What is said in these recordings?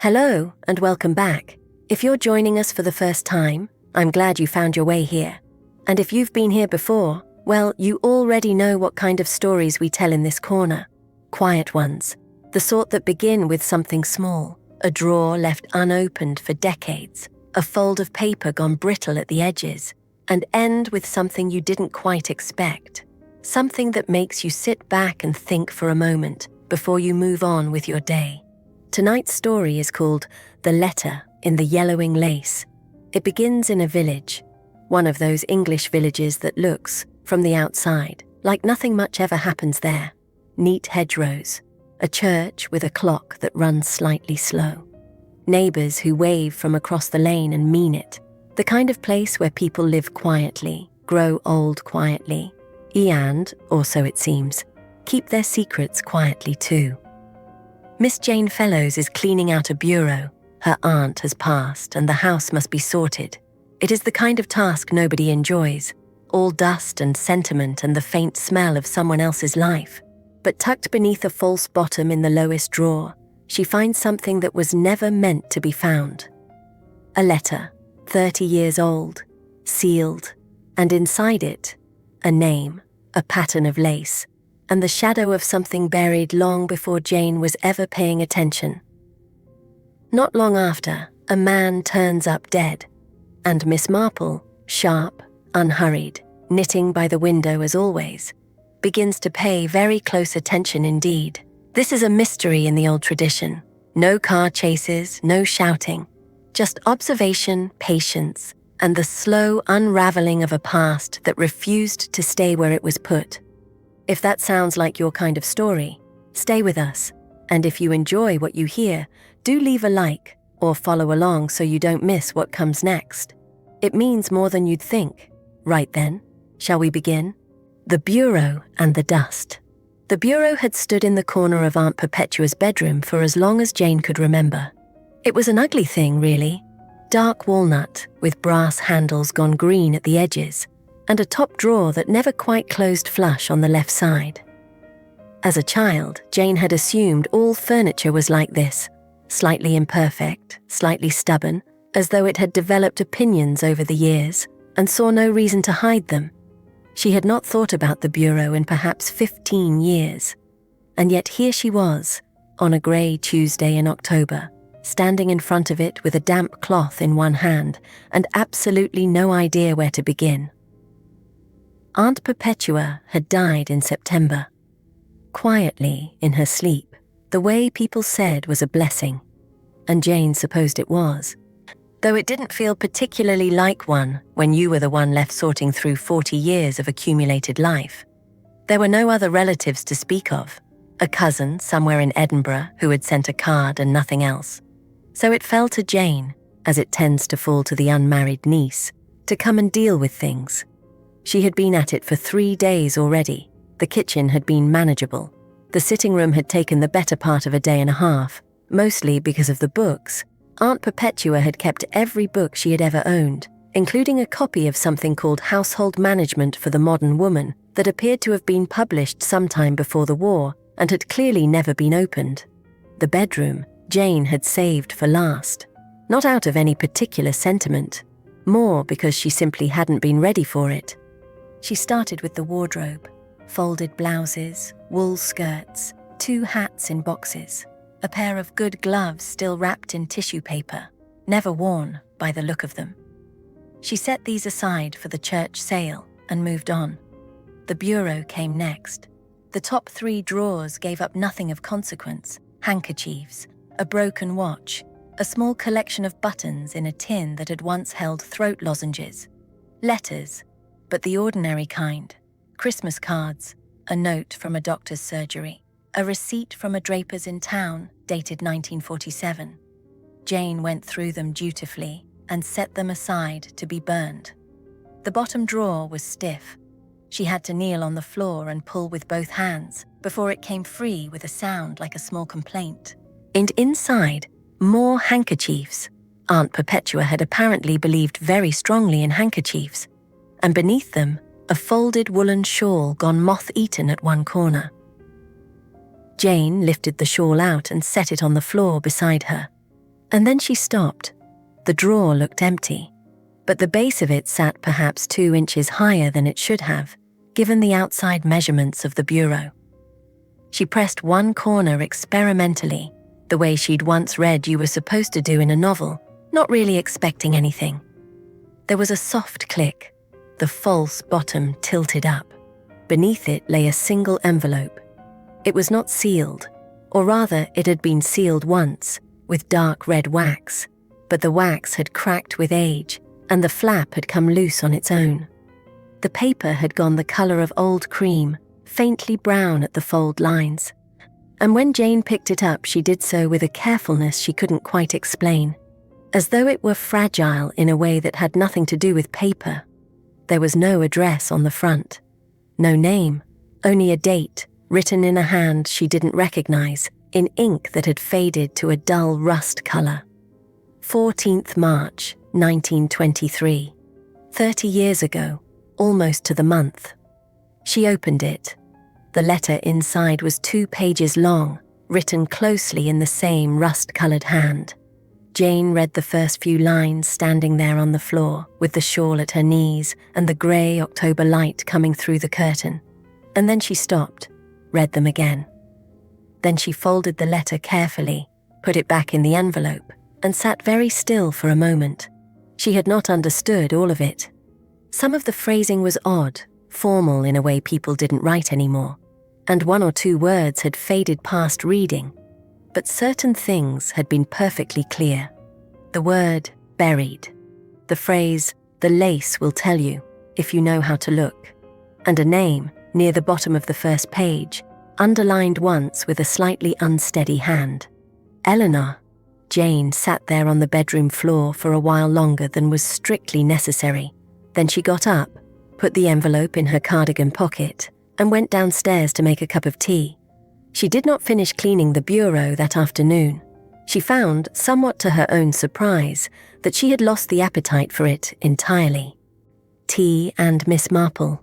Hello, and welcome back. If you're joining us for the first time, I'm glad you found your way here. And if you've been here before, well, you already know what kind of stories we tell in this corner. Quiet ones, the sort that begin with something small, a drawer left unopened for decades, a fold of paper gone brittle at the edges, and end with something you didn't quite expect. Something that makes you sit back and think for a moment before you move on with your day. Tonight's story is called The Letter in the Yellowing Lace. It begins in a village, one of those English villages that looks, from the outside, like nothing much ever happens there. Neat hedgerows, a church with a clock that runs slightly slow. Neighbours who wave from across the lane and mean it. The kind of place where people live quietly, grow old quietly, and, or so it seems, keep their secrets quietly too. Miss Jane Fellows is cleaning out a bureau. Her aunt has passed and the house must be sorted. It is the kind of task nobody enjoys, all dust and sentiment and the faint smell of someone else's life. But tucked beneath a false bottom in the lowest drawer, she finds something that was never meant to be found. A letter, 30 years old, sealed, and inside it, a name, a pattern of lace, and the shadow of something buried long before Jane was ever paying attention. Not long after, a man turns up dead, and Miss Marple, sharp, unhurried, knitting by the window as always, begins to pay very close attention indeed. This is a mystery in the old tradition. No car chases, no shouting, just observation, patience, and the slow unraveling of a past that refused to stay where it was put. If that sounds like your kind of story, stay with us, and if you enjoy what you hear, do leave a like or follow along so you don't miss what comes next. It means more than you'd think. Right then, shall we begin? The Bureau and the Dust. The bureau had stood in the corner of Aunt Perpetua's bedroom for as long as Jane could remember. It was an ugly thing, really. Dark walnut, with brass handles gone green at the edges, and a top drawer that never quite closed flush on the left side. As a child, Jane had assumed all furniture was like this, slightly imperfect, slightly stubborn, as though it had developed opinions over the years, and saw no reason to hide them. She had not thought about the bureau in perhaps 15 years, and yet here she was, on a grey Tuesday in October, standing in front of it with a damp cloth in one hand, and absolutely no idea where to begin. Aunt Perpetua had died in September. Quietly, in her sleep, the way people said was a blessing, and Jane supposed it was, though it didn't feel particularly like one when you were the one left sorting through 40 years of accumulated life. There were no other relatives to speak of, a cousin somewhere in Edinburgh who had sent a card and nothing else. So it fell to Jane, as it tends to fall to the unmarried niece, to come and deal with things. She had been at it for 3 days already. The kitchen had been manageable. The sitting room had taken the better part of a day and a half, mostly because of the books. Aunt Perpetua had kept every book she had ever owned, including a copy of something called Household Management for the Modern Woman that appeared to have been published sometime before the war and had clearly never been opened. The bedroom Jane had saved for last, not out of any particular sentiment, more because she simply hadn't been ready for it. She started with the wardrobe, folded blouses, wool skirts, 2 hats in boxes, a pair of good gloves still wrapped in tissue paper, never worn by the look of them. She set these aside for the church sale and moved on. The bureau came next. The top 3 drawers gave up nothing of consequence: handkerchiefs, a broken watch, a small collection of buttons in a tin that had once held throat lozenges, letters, but the ordinary kind, Christmas cards, a note from a doctor's surgery, a receipt from a draper's in town, dated 1947. Jane went through them dutifully and set them aside to be burned. The bottom drawer was stiff. She had to kneel on the floor and pull with both hands before it came free with a sound like a small complaint. And inside, more handkerchiefs. Aunt Perpetua had apparently believed very strongly in handkerchiefs, and beneath them, a folded woolen shawl gone moth-eaten at one corner. Jane lifted the shawl out and set it on the floor beside her. And then she stopped. The drawer looked empty, but the base of it sat perhaps 2 inches higher than it should have, given the outside measurements of the bureau. She pressed one corner experimentally, the way she'd once read you were supposed to do in a novel, not really expecting anything. There was a soft click. The false bottom tilted up. Beneath it lay a single envelope. It was not sealed, or rather it had been sealed once, with dark red wax, but the wax had cracked with age, and the flap had come loose on its own. The paper had gone the color of old cream, faintly brown at the fold lines. And when Jane picked it up, she did so with a carefulness she couldn't quite explain, as though it were fragile in a way that had nothing to do with paper. There was no address on the front, no name, only a date written in a hand she didn't recognize, in ink that had faded to a dull rust color. 14th March, 1923. 30 years ago, almost to the month. She opened it. The letter inside was 2 pages long, written closely in the same rust-colored hand. Jane read the first few lines standing there on the floor, with the shawl at her knees and the grey October light coming through the curtain. And then she stopped, read them again. Then she folded the letter carefully, put it back in the envelope, and sat very still for a moment. She had not understood all of it. Some of the phrasing was odd, formal in a way people didn't write anymore, and 1 or 2 words had faded past reading. But certain things had been perfectly clear. The word buried, the phrase, "the lace will tell you, if you know how to look," and a name near the bottom of the first page, underlined once with a slightly unsteady hand. Eleanor. Jane sat there on the bedroom floor for a while longer than was strictly necessary. Then she got up, put the envelope in her cardigan pocket, and went downstairs to make a cup of tea. She did not finish cleaning the bureau that afternoon. She found, somewhat to her own surprise, that she had lost the appetite for it entirely. Tea and Miss Marple.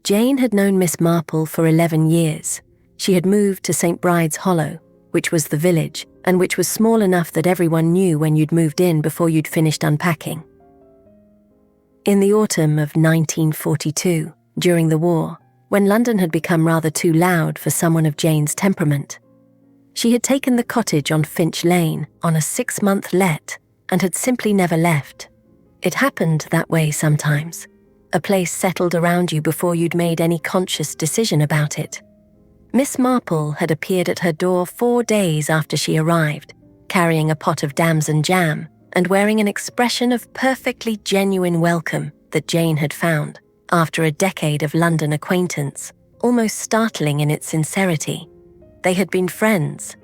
Jane had known Miss Marple for 11 years. She had moved to St. Bride's Hollow, which was the village, and which was small enough that everyone knew when you'd moved in before you'd finished unpacking. In the autumn of 1942, during the war, when London had become rather too loud for someone of Jane's temperament, she had taken the cottage on Finch Lane on a 6-month let and had simply never left. It happened that way sometimes. A place settled around you before you'd made any conscious decision about it. Miss Marple had appeared at her door 4 days after she arrived, carrying a pot of damson jam and wearing an expression of perfectly genuine welcome that Jane had found, after a decade of London acquaintance, almost startling in its sincerity. They had been friends,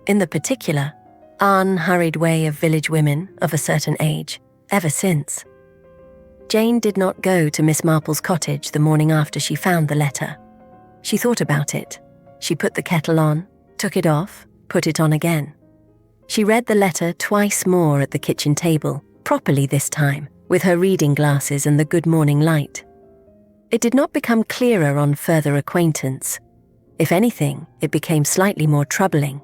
in the particular, unhurried way of village women of a certain age, ever since. Jane did not go to Miss Marple's cottage the morning after she found the letter. She thought about it. She put the kettle on, took it off, put it on again. She read the letter twice more at the kitchen table, properly this time, with her reading glasses and the good morning light. It did not become clearer on further acquaintance. If anything, it became slightly more troubling.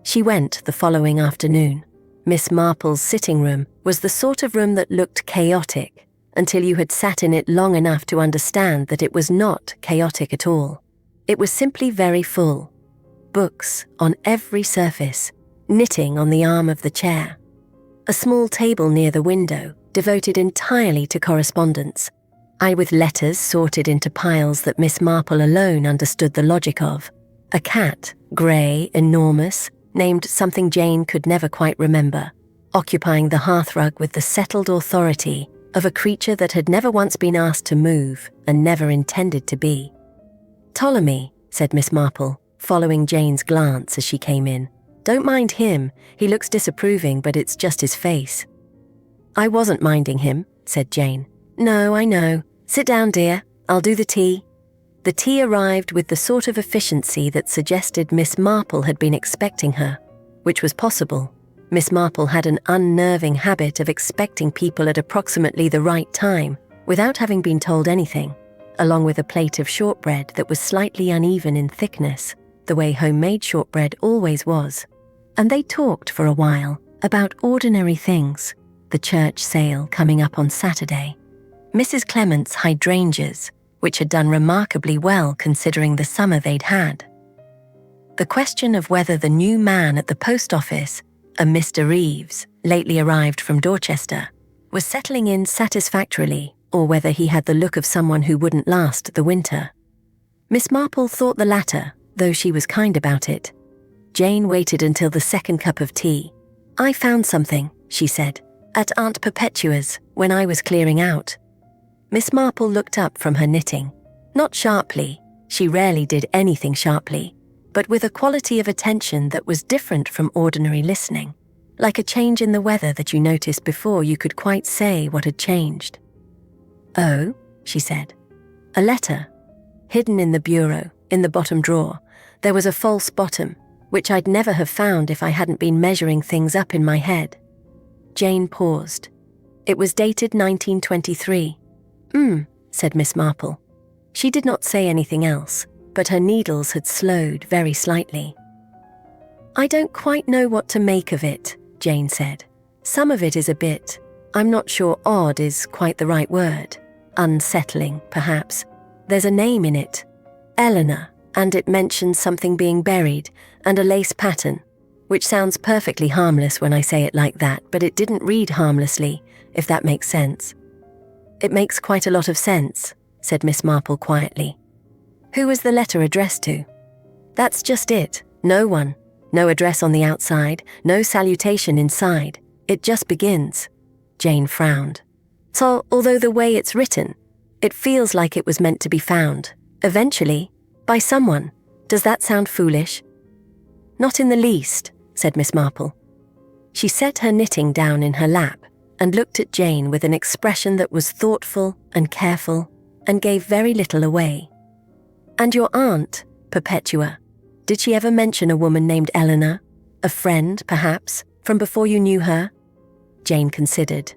She went the following afternoon. Miss Marple's sitting room was the sort of room that looked chaotic until you had sat in it long enough to understand that it was not chaotic at all. It was simply very full. Books on every surface, knitting on the arm of the chair. A small table near the window devoted entirely to correspondence, with letters sorted into piles that Miss Marple alone understood the logic of. A cat, grey, enormous, named something Jane could never quite remember, occupying the hearthrug with the settled authority of a creature that had never once been asked to move and never intended to be. "Ptolemy," said Miss Marple, following Jane's glance as she came in. "Don't mind him, he looks disapproving, but it's just his face." "I wasn't minding him," said Jane. "No, I know. Sit down, dear. I'll do the tea." The tea arrived with the sort of efficiency that suggested Miss Marple had been expecting her, which was possible. Miss Marple had an unnerving habit of expecting people at approximately the right time, without having been told anything, along with a plate of shortbread that was slightly uneven in thickness, the way homemade shortbread always was. and they talked for a while about ordinary things, the church sale coming up on Saturday, Mrs. Clement's hydrangeas, which had done remarkably well considering the summer they'd had. The question of whether the new man at the post office, a Mr. Reeves, lately arrived from Dorchester, was settling in satisfactorily, or whether he had the look of someone who wouldn't last the winter. Miss Marple thought the latter, though she was kind about it. Jane waited until the second cup of tea. "I found something," she said, "at Aunt Perpetua's when I was clearing out." Miss Marple looked up from her knitting, not sharply, she rarely did anything sharply, but with a quality of attention that was different from ordinary listening, like a change in the weather that you noticed before you could quite say what had changed. "Oh," she said. "A letter. Hidden in the bureau, in the bottom drawer. There was a false bottom, which I'd never have found if I hadn't been measuring things up in my head." Jane paused. It was dated 1923. Said Miss Marple. She did not say anything else, but her needles had slowed very slightly. "I don't quite know what to make of it," Jane said. "Some of it is a bit, I'm not sure odd is quite the right word. Unsettling, perhaps. There's a name in it, Eleanor, and it mentions something being buried, and a lace pattern, which sounds perfectly harmless when I say it like that, but it didn't read harmlessly, if that makes sense." "It makes quite a lot of sense," said Miss Marple quietly. "Who was the letter addressed to?" "That's just it. No one. No address on the outside, no salutation inside. It just begins." Jane frowned. "So, although the way it's written, it feels like it was meant to be found, eventually, by someone. Does that sound foolish?" "Not in the least," said Miss Marple. She set her knitting down in her lap and looked at Jane with an expression that was thoughtful and careful and gave very little away. "And your aunt, Perpetua, did she ever mention a woman named Eleanor? A friend, perhaps, from before you knew her?" Jane considered.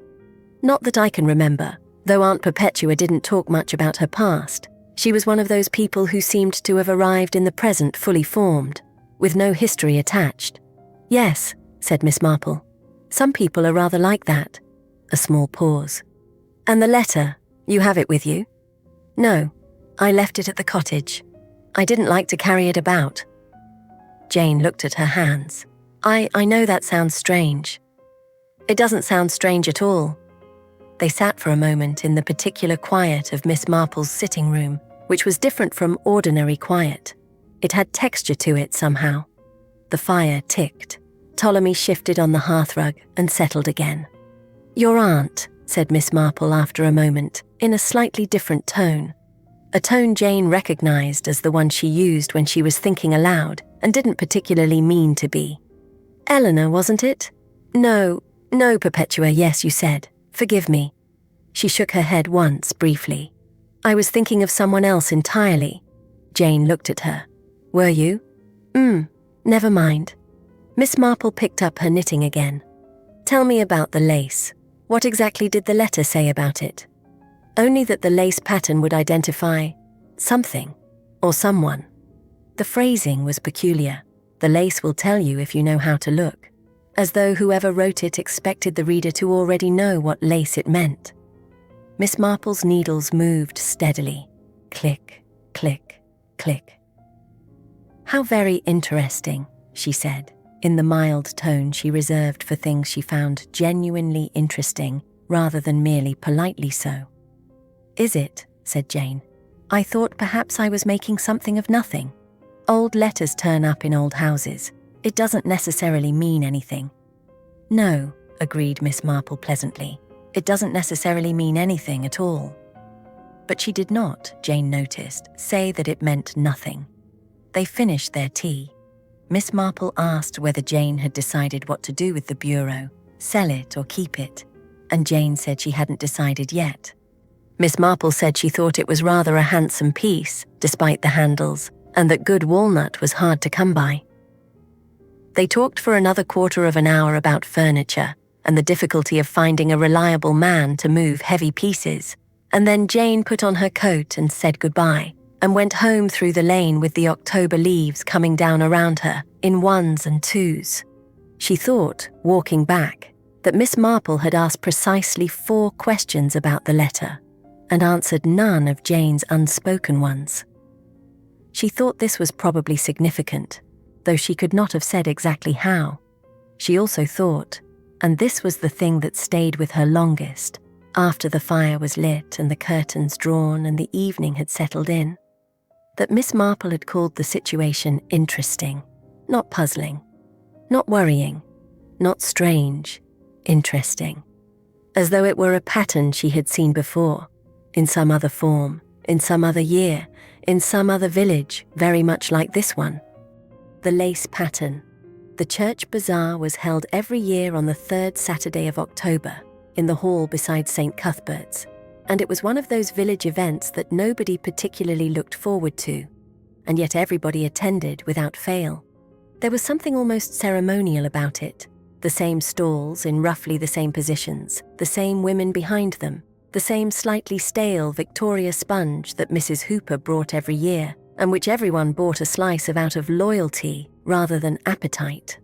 "Not that I can remember, though Aunt Perpetua didn't talk much about her past. She was one of those people who seemed to have arrived in the present fully formed, with no history attached." "Yes," said Miss Marple. "Some people are rather like that." A small pause. "And the letter, you have it with you?" "No, I left it at the cottage. I didn't like to carry it about." Jane looked at her hands. I know that sounds strange." "It doesn't sound strange at all." They sat for a moment in the particular quiet of Miss Marple's sitting room, which was different from ordinary quiet. It had texture to it somehow. The fire ticked. Ptolemy shifted on the hearthrug and settled again. "Your aunt," said Miss Marple after a moment, in a slightly different tone. A tone Jane recognized as the one she used when she was thinking aloud and didn't particularly mean to be. "Eleanor, wasn't it?" No, Perpetua, yes, you said. Forgive me." She shook her head once, briefly. "I was thinking of someone else entirely." Jane looked at her. "Were you?" Never mind." Miss Marple picked up her knitting again. "Tell me about the lace. What exactly did the letter say about it?" "Only that the lace pattern would identify something or someone." The phrasing was peculiar. "The lace will tell you if you know how to look," as though whoever wrote it expected the reader to already know what lace it meant. Miss Marple's needles moved steadily. Click, click, click. "How very interesting," she said, in the mild tone she reserved for things she found genuinely interesting rather than merely politely so. "Is it?" said Jane. "I thought perhaps I was making something of nothing. Old letters turn up in old houses. It doesn't necessarily mean anything." "No," agreed Miss Marple pleasantly. "It doesn't necessarily mean anything at all." But she did not, Jane noticed, say that it meant nothing. They finished their tea. Miss Marple asked whether Jane had decided what to do with the bureau, sell it or keep it, and Jane said she hadn't decided yet. Miss Marple said she thought it was rather a handsome piece, despite the handles, and that good walnut was hard to come by. They talked for another quarter of an hour about furniture and the difficulty of finding a reliable man to move heavy pieces, and then Jane put on her coat and said goodbye, and went home through the lane with the October leaves coming down around her in ones and twos. She thought, walking back, that Miss Marple had asked precisely 4 questions about the letter and answered none of Jane's unspoken ones. She thought this was probably significant, though she could not have said exactly how. She also thought, and this was the thing that stayed with her longest, after the fire was lit and the curtains drawn and the evening had settled in, that Miss Marple had called the situation interesting, not puzzling, not worrying, not strange, interesting, as though it were a pattern she had seen before, in some other form, in some other year, in some other village, very much like this one. The lace pattern. The church bazaar was held every year on the 3rd Saturday of October, in the hall beside St. Cuthbert's, and it was one of those village events that nobody particularly looked forward to, and yet everybody attended without fail. There was something almost ceremonial about it. The same stalls in roughly the same positions, the same women behind them, the same slightly stale Victoria sponge that Mrs. Hooper brought every year, and which everyone bought a slice of out of loyalty rather than appetite.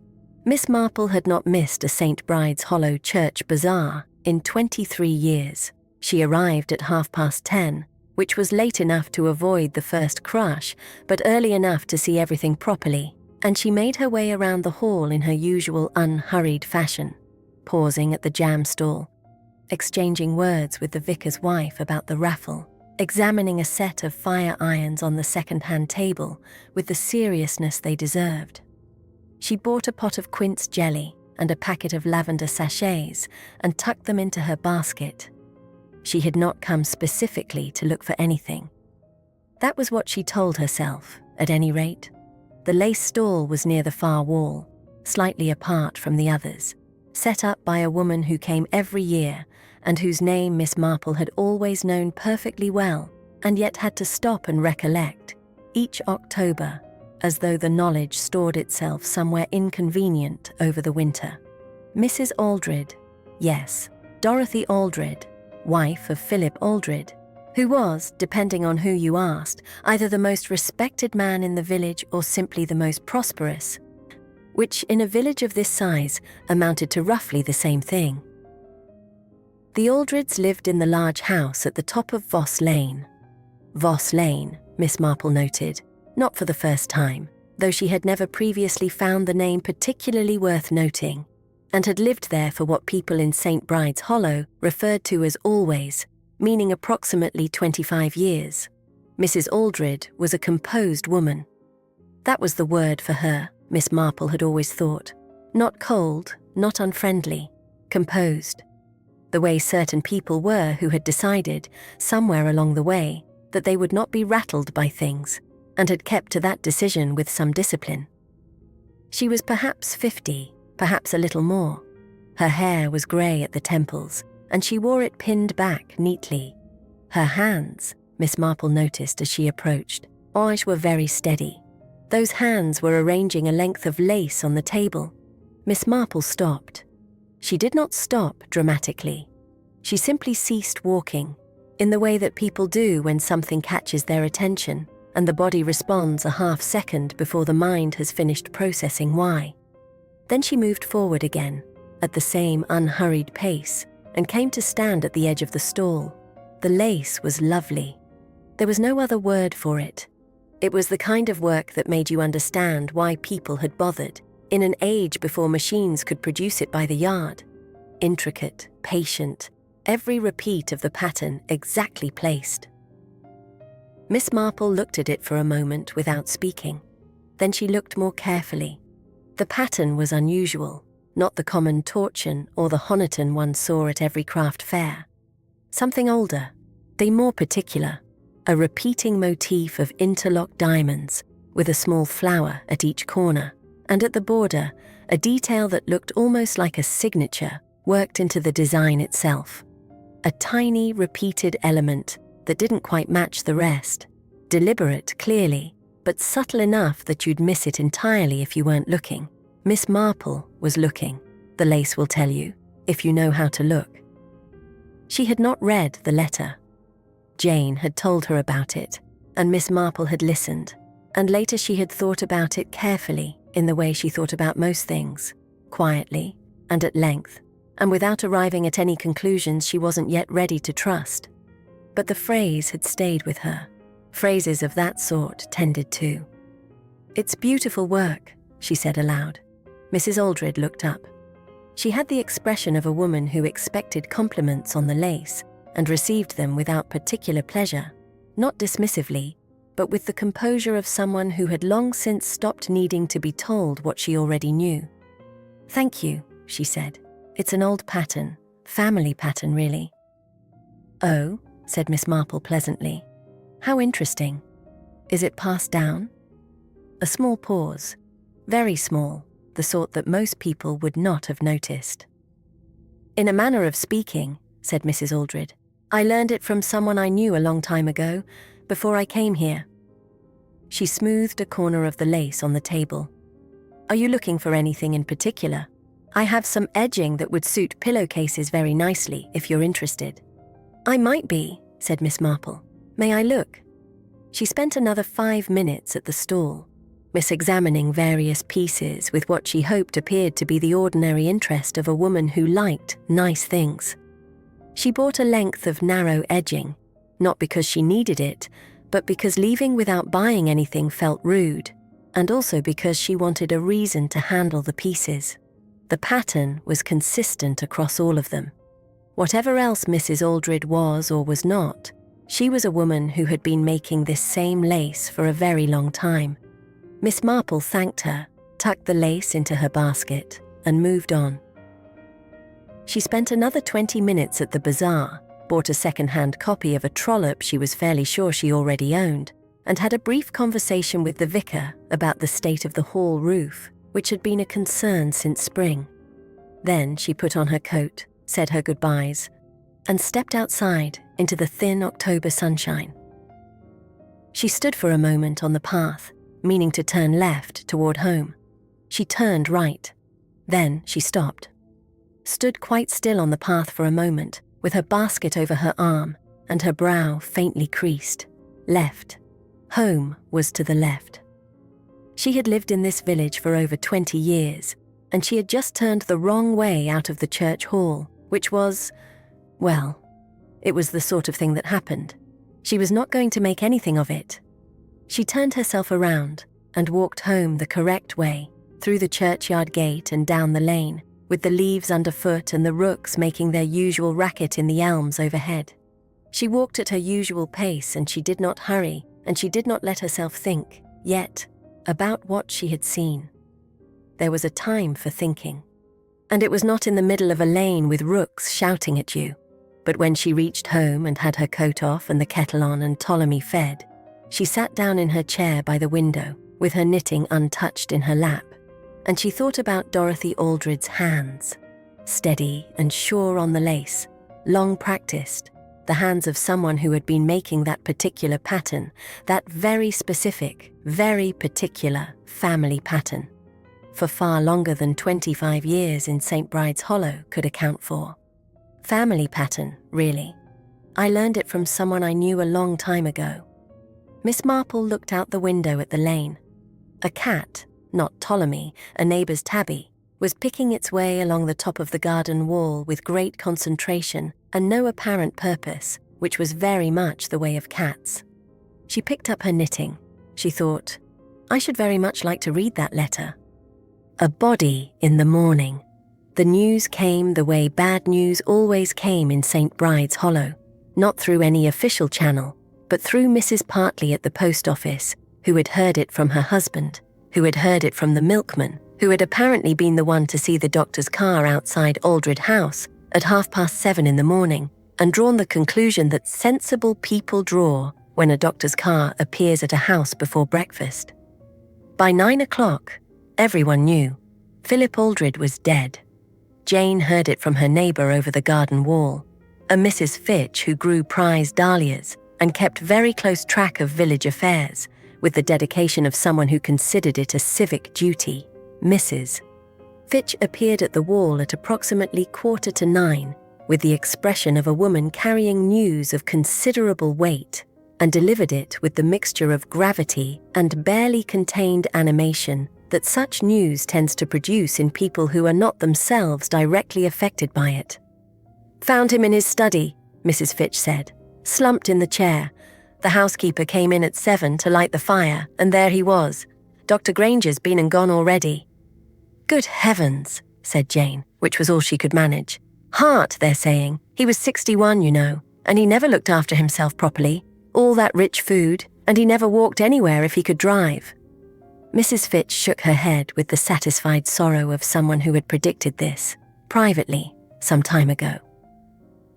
Miss Marple had not missed a St. Bride's Hollow church bazaar in 23 years. She arrived at 10:30, which was late enough to avoid the first crush, but early enough to see everything properly, and she made her way around the hall in her usual unhurried fashion, pausing at the jam stall, exchanging words with the vicar's wife about the raffle, examining a set of fire irons on the second-hand table with the seriousness they deserved. She bought a pot of quince jelly and a packet of lavender sachets and tucked them into her basket. She had not come specifically to look for anything. That was what she told herself, at any rate. The lace stall was near the far wall, slightly apart from the others, set up by a woman who came every year and whose name Miss Marple had always known perfectly well, and yet had to stop and recollect, each October, as though the knowledge stored itself somewhere inconvenient over the winter. Mrs. Aldred, yes, Dorothy Aldred, wife of Philip Aldred, who was, depending on who you asked, either the most respected man in the village or simply the most prosperous, which in a village of this size amounted to roughly the same thing. The Aldreds lived in the large house at the top of Voss Lane. Voss Lane, Miss Marple noted, not for the first time, though she had never previously found the name particularly worth noting, and had lived there for what people in St. Bride's Hollow referred to as always, meaning approximately 25 years. Mrs. Aldred was a composed woman. That was the word for her, Miss Marple had always thought. Not cold, not unfriendly, composed. The way certain people were who had decided, somewhere along the way, that they would not be rattled by things, and had kept to that decision with some discipline. She was perhaps 50, perhaps a little more. Her hair was grey at the temples, and she wore it pinned back neatly. Her hands, Miss Marple noticed as she approached, were very steady. Those hands were arranging a length of lace on the table. Miss Marple stopped. She did not stop dramatically. She simply ceased walking, in the way that people do when something catches their attention, and the body responds a half-second before the mind has finished processing why. Then she moved forward again, at the same unhurried pace, and came to stand at the edge of the stall. The lace was lovely. There was no other word for it. It was the kind of work that made you understand why people had bothered, in an age before machines could produce it by the yard. Intricate, patient, every repeat of the pattern exactly placed. Miss Marple looked at it for a moment without speaking. Then she looked more carefully. The pattern was unusual, not the common torchon or the Whodunit one saw at every craft fair. Something older, more particular, a repeating motif of interlocked diamonds with a small flower at each corner, and at the border, a detail that looked almost like a signature worked into the design itself. A tiny repeated element that didn't quite match the rest, deliberate clearly, but subtle enough that you'd miss it entirely if you weren't looking. Miss Marple was looking, the lace will tell you, if you know how to look. She had not read the letter. Jane had told her about it, and Miss Marple had listened, and later she had thought about it carefully in the way she thought about most things, quietly, and at length, and without arriving at any conclusions she wasn't yet ready to trust. But the phrase had stayed with her. Phrases of that sort tended to. "It's beautiful work," she said aloud. Mrs. Aldred looked up. She had the expression of a woman who expected compliments on the lace and received them without particular pleasure, not dismissively, but with the composure of someone who had long since stopped needing to be told what she already knew. "Thank you," she said. "It's an old pattern, family pattern really." "Oh," said Miss Marple pleasantly. "How interesting. Is it passed down?" A small pause, very small, the sort that most people would not have noticed. "In a manner of speaking," said Mrs. Aldred, "I learned it from someone I knew a long time ago, before I came here." She smoothed a corner of the lace on the table. "Are you looking for anything in particular? I have some edging that would suit pillowcases very nicely, if you're interested." "I might be," said Miss Marple. "May I look?" She spent another 5 minutes at the stall, mis-examining various pieces with what she hoped appeared to be the ordinary interest of a woman who liked nice things. She bought a length of narrow edging, not because she needed it, but because leaving without buying anything felt rude, and also because she wanted a reason to handle the pieces. The pattern was consistent across all of them. Whatever else Mrs. Aldred was or was not, she was a woman who had been making this same lace for a very long time. Miss Marple thanked her, tucked the lace into her basket, and moved on. She spent another 20 minutes at the bazaar, bought a second-hand copy of a trollop she was fairly sure she already owned, and had a brief conversation with the vicar about the state of the hall roof, which had been a concern since spring. Then she put on her coat, said her goodbyes, and stepped outside into the thin October sunshine. She stood for a moment on the path, meaning to turn left toward home. She turned right. Then she stopped. Stood quite still on the path for a moment, with her basket over her arm and her brow faintly creased. Left. Home was to the left. She had lived in this village for over 20 years, and she had just turned the wrong way out of the church hall, which was, well, it was the sort of thing that happened. She was not going to make anything of it. She turned herself around and walked home the correct way, through the churchyard gate and down the lane, with the leaves underfoot and the rooks making their usual racket in the elms overhead. She walked at her usual pace, and she did not hurry, and she did not let herself think, yet, about what she had seen. There was a time for thinking. And it was not in the middle of a lane with rooks shouting at you, but when she reached home and had her coat off and the kettle on and Ptolemy fed, she sat down in her chair by the window, with her knitting untouched in her lap, and she thought about Dorothy Aldred's hands, steady and sure on the lace, long practiced, the hands of someone who had been making that particular pattern, that very specific, very particular family pattern, for far longer than 25 years in St. Bride's Hollow could account for. Family pattern, really. I learned it from someone I knew a long time ago. Miss Marple looked out the window at the lane. A cat, not Ptolemy, a neighbour's tabby, was picking its way along the top of the garden wall with great concentration and no apparent purpose, which was very much the way of cats. She picked up her knitting. She thought, I should very much like to read that letter. A body in the morning. The news came the way bad news always came in St. Bride's Hollow, not through any official channel, but through Mrs. Partley at the post office, who had heard it from her husband, who had heard it from the milkman, who had apparently been the one to see the doctor's car outside Aldred House at 7:30 in the morning, and drawn the conclusion that sensible people draw when a doctor's car appears at a house before breakfast. By 9 o'clock, everyone knew. Philip Aldred was dead. Jane heard it from her neighbour over the garden wall, a Mrs. Fitch who grew prize dahlias and kept very close track of village affairs, with the dedication of someone who considered it a civic duty, Mrs. Fitch appeared at the wall at approximately 9:15, with the expression of a woman carrying news of considerable weight, and delivered it with the mixture of gravity and barely contained animation that such news tends to produce in people who are not themselves directly affected by it. "Found him in his study," Mrs. Fitch said, slumped in the chair. "The housekeeper came in at 7 to light the fire, and there he was. Dr. Granger's been and gone already." "Good heavens," said Jane, which was all she could manage. "Heart, they're saying. He was 61, you know, and he never looked after himself properly. All that rich food, and he never walked anywhere if he could drive." Mrs. Fitch shook her head with the satisfied sorrow of someone who had predicted this, privately, some time ago.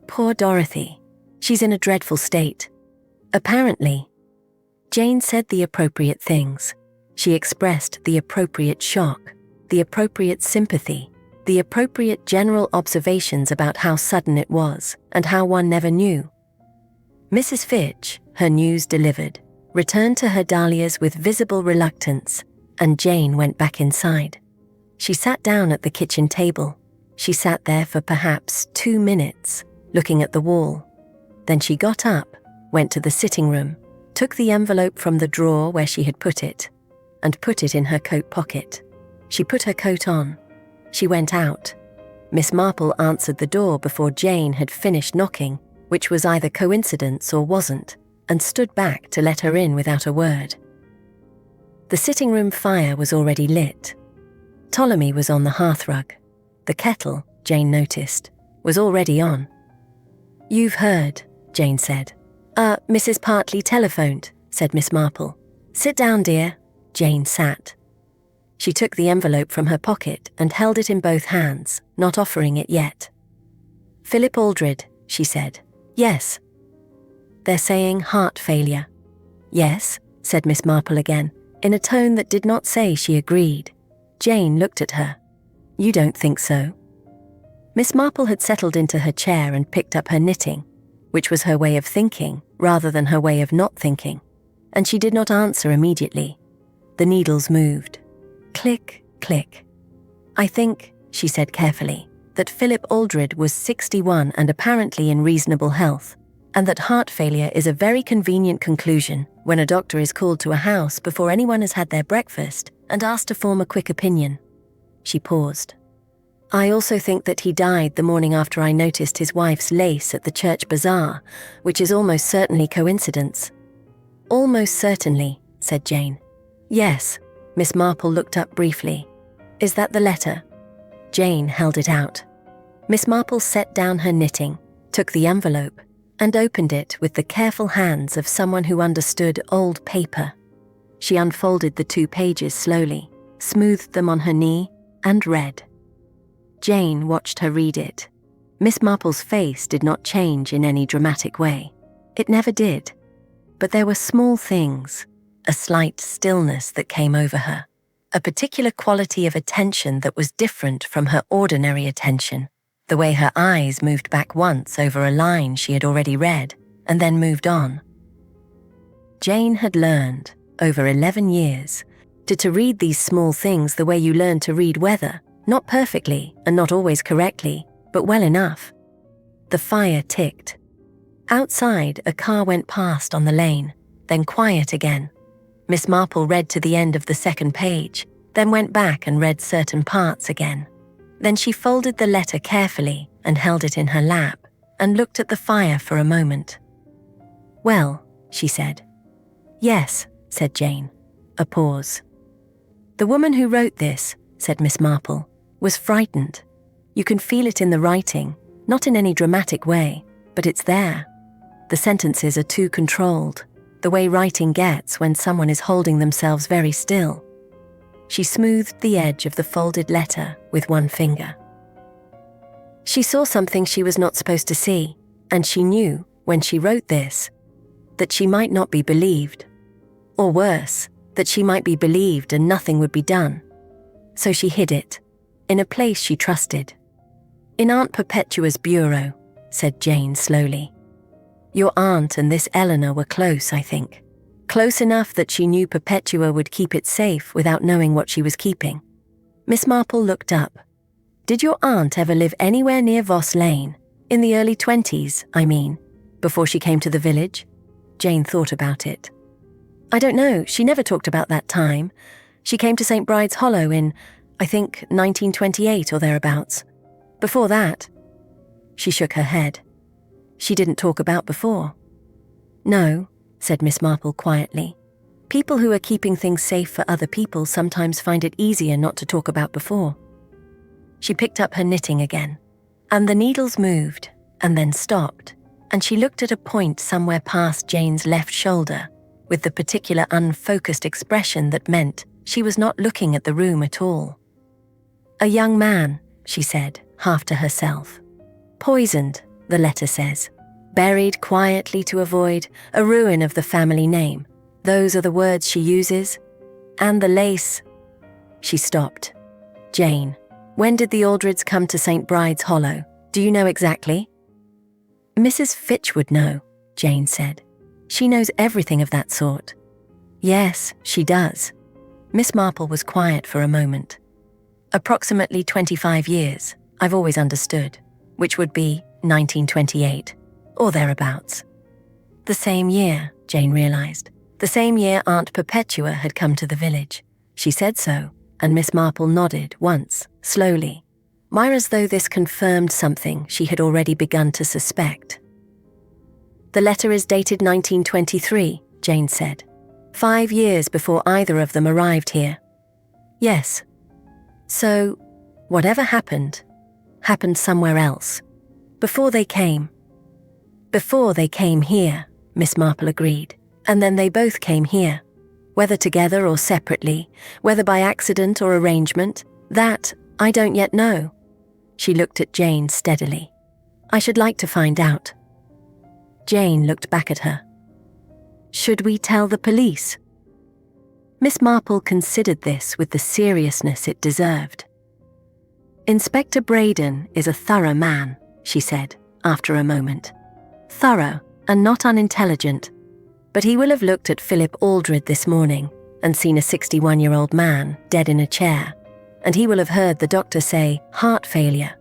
"Poor Dorothy. She's in a dreadful state." Apparently. Jane said the appropriate things. She expressed the appropriate shock, the appropriate sympathy, the appropriate general observations about how sudden it was and how one never knew. Mrs. Fitch, her news delivered, returned to her dahlias with visible reluctance, and Jane went back inside. She sat down at the kitchen table. She sat there for perhaps 2 minutes, looking at the wall. Then she got up, went to the sitting room, took the envelope from the drawer where she had put it, and put it in her coat pocket. She put her coat on. She went out. Miss Marple answered the door before Jane had finished knocking, which was either coincidence or wasn't, and stood back to let her in without a word. The sitting room fire was already lit. Ptolemy was on the hearthrug. The kettle, Jane noticed, was already on. "You've heard," Jane said. Mrs. Partley telephoned," said Miss Marple. "Sit down, dear." Jane sat. She took the envelope from her pocket and held it in both hands, not offering it yet. "Philip Aldred," she said. "Yes." "They're saying heart failure." "Yes," said Miss Marple again, in a tone that did not say she agreed. Jane looked at her. "You don't think so?" Miss Marple had settled into her chair and picked up her knitting, which was her way of thinking rather than her way of not thinking, and she did not answer immediately. The needles moved. Click, click. "I think," she said carefully, "that Philip Aldred was 61 and apparently in reasonable health, and that heart failure is a very convenient conclusion when a doctor is called to a house before anyone has had their breakfast and asked to form a quick opinion." She paused. "I also think that he died the morning after I noticed his wife's lace at the church bazaar, which is almost certainly coincidence." "Almost certainly," said Jane. "Yes." Miss Marple looked up briefly. "Is that the letter?" Jane held it out. Miss Marple set down her knitting, took the envelope, and opened it with the careful hands of someone who understood old paper. She unfolded the 2 pages slowly, smoothed them on her knee, and read. Jane watched her read it. Miss Marple's face did not change in any dramatic way. It never did. But there were small things, a slight stillness that came over her, a particular quality of attention that was different from her ordinary attention, the way her eyes moved back once over a line she had already read, and then moved on. Jane had learned, over 11 years, to read these small things the way you learn to read weather, not perfectly and not always correctly, but well enough. The fire ticked. Outside, a car went past on the lane, then quiet again. Miss Marple read to the end of the 2nd page, then went back and read certain parts again. Then she folded the letter carefully and held it in her lap and looked at the fire for a moment. "Well," she said. "Yes," said Jane. A pause. "The woman who wrote this," said Miss Marple, "was frightened. You can feel it in the writing, not in any dramatic way, but it's there. The sentences are too controlled, the way writing gets when someone is holding themselves very still." She smoothed the edge of the folded letter with one finger. She saw something she was not supposed to see, and she knew, when she wrote this, that she might not be believed. Or worse, that she might be believed and nothing would be done. So she hid it, in a place she trusted. "In Aunt Perpetua's bureau," said Jane slowly. "Your aunt and this Eleanor were close, I think. Close enough that she knew Perpetua would keep it safe without knowing what she was keeping." Miss Marple looked up. "Did your aunt ever live anywhere near Voss Lane? In the early 20s, I mean, before she came to the village?" Jane thought about it. "I don't know, she never talked about that time. She came to St. Bride's Hollow in, I think, 1928 or thereabouts. Before that, she shook her head. She didn't talk about before. No, said Miss Marple quietly. People who are keeping things safe for other people sometimes find it easier not to talk about before. She picked up her knitting again, and the needles moved and then stopped, and she looked at a point somewhere past Jane's left shoulder with the particular unfocused expression that meant she was not looking at the room at all. A young man, she said, half to herself. Poisoned, the letter says. Buried quietly to avoid a ruin of the family name. Those are the words she uses. And the lace. She stopped. Jane, when did the Aldrids come to St. Bride's Hollow? Do you know exactly? Mrs. Fitch would know, Jane said. She knows everything of that sort. Yes, she does. Miss Marple was quiet for a moment. Approximately 25 years, I've always understood, which would be 1928, or thereabouts. The same year, Jane realized. The same year Aunt Perpetua had come to the village. She said so, and Miss Marple nodded once, slowly, as though this confirmed something she had already begun to suspect. The letter is dated 1923, Jane said. 5 years before either of them arrived here. Yes. So, whatever happened somewhere else. Before they came. Before they came here, Miss Marple agreed, and then they both came here. Whether together or separately, whether by accident or arrangement, that I don't yet know. She looked at Jane steadily. I should like to find out. Jane looked back at her. Should we tell the police? Miss Marple considered this with the seriousness it deserved. Inspector Braden is a thorough man, she said, after a moment. Thorough and not unintelligent. But he will have looked at Philip Aldred this morning and seen a 61-year-old man dead in a chair, and he will have heard the doctor say heart failure.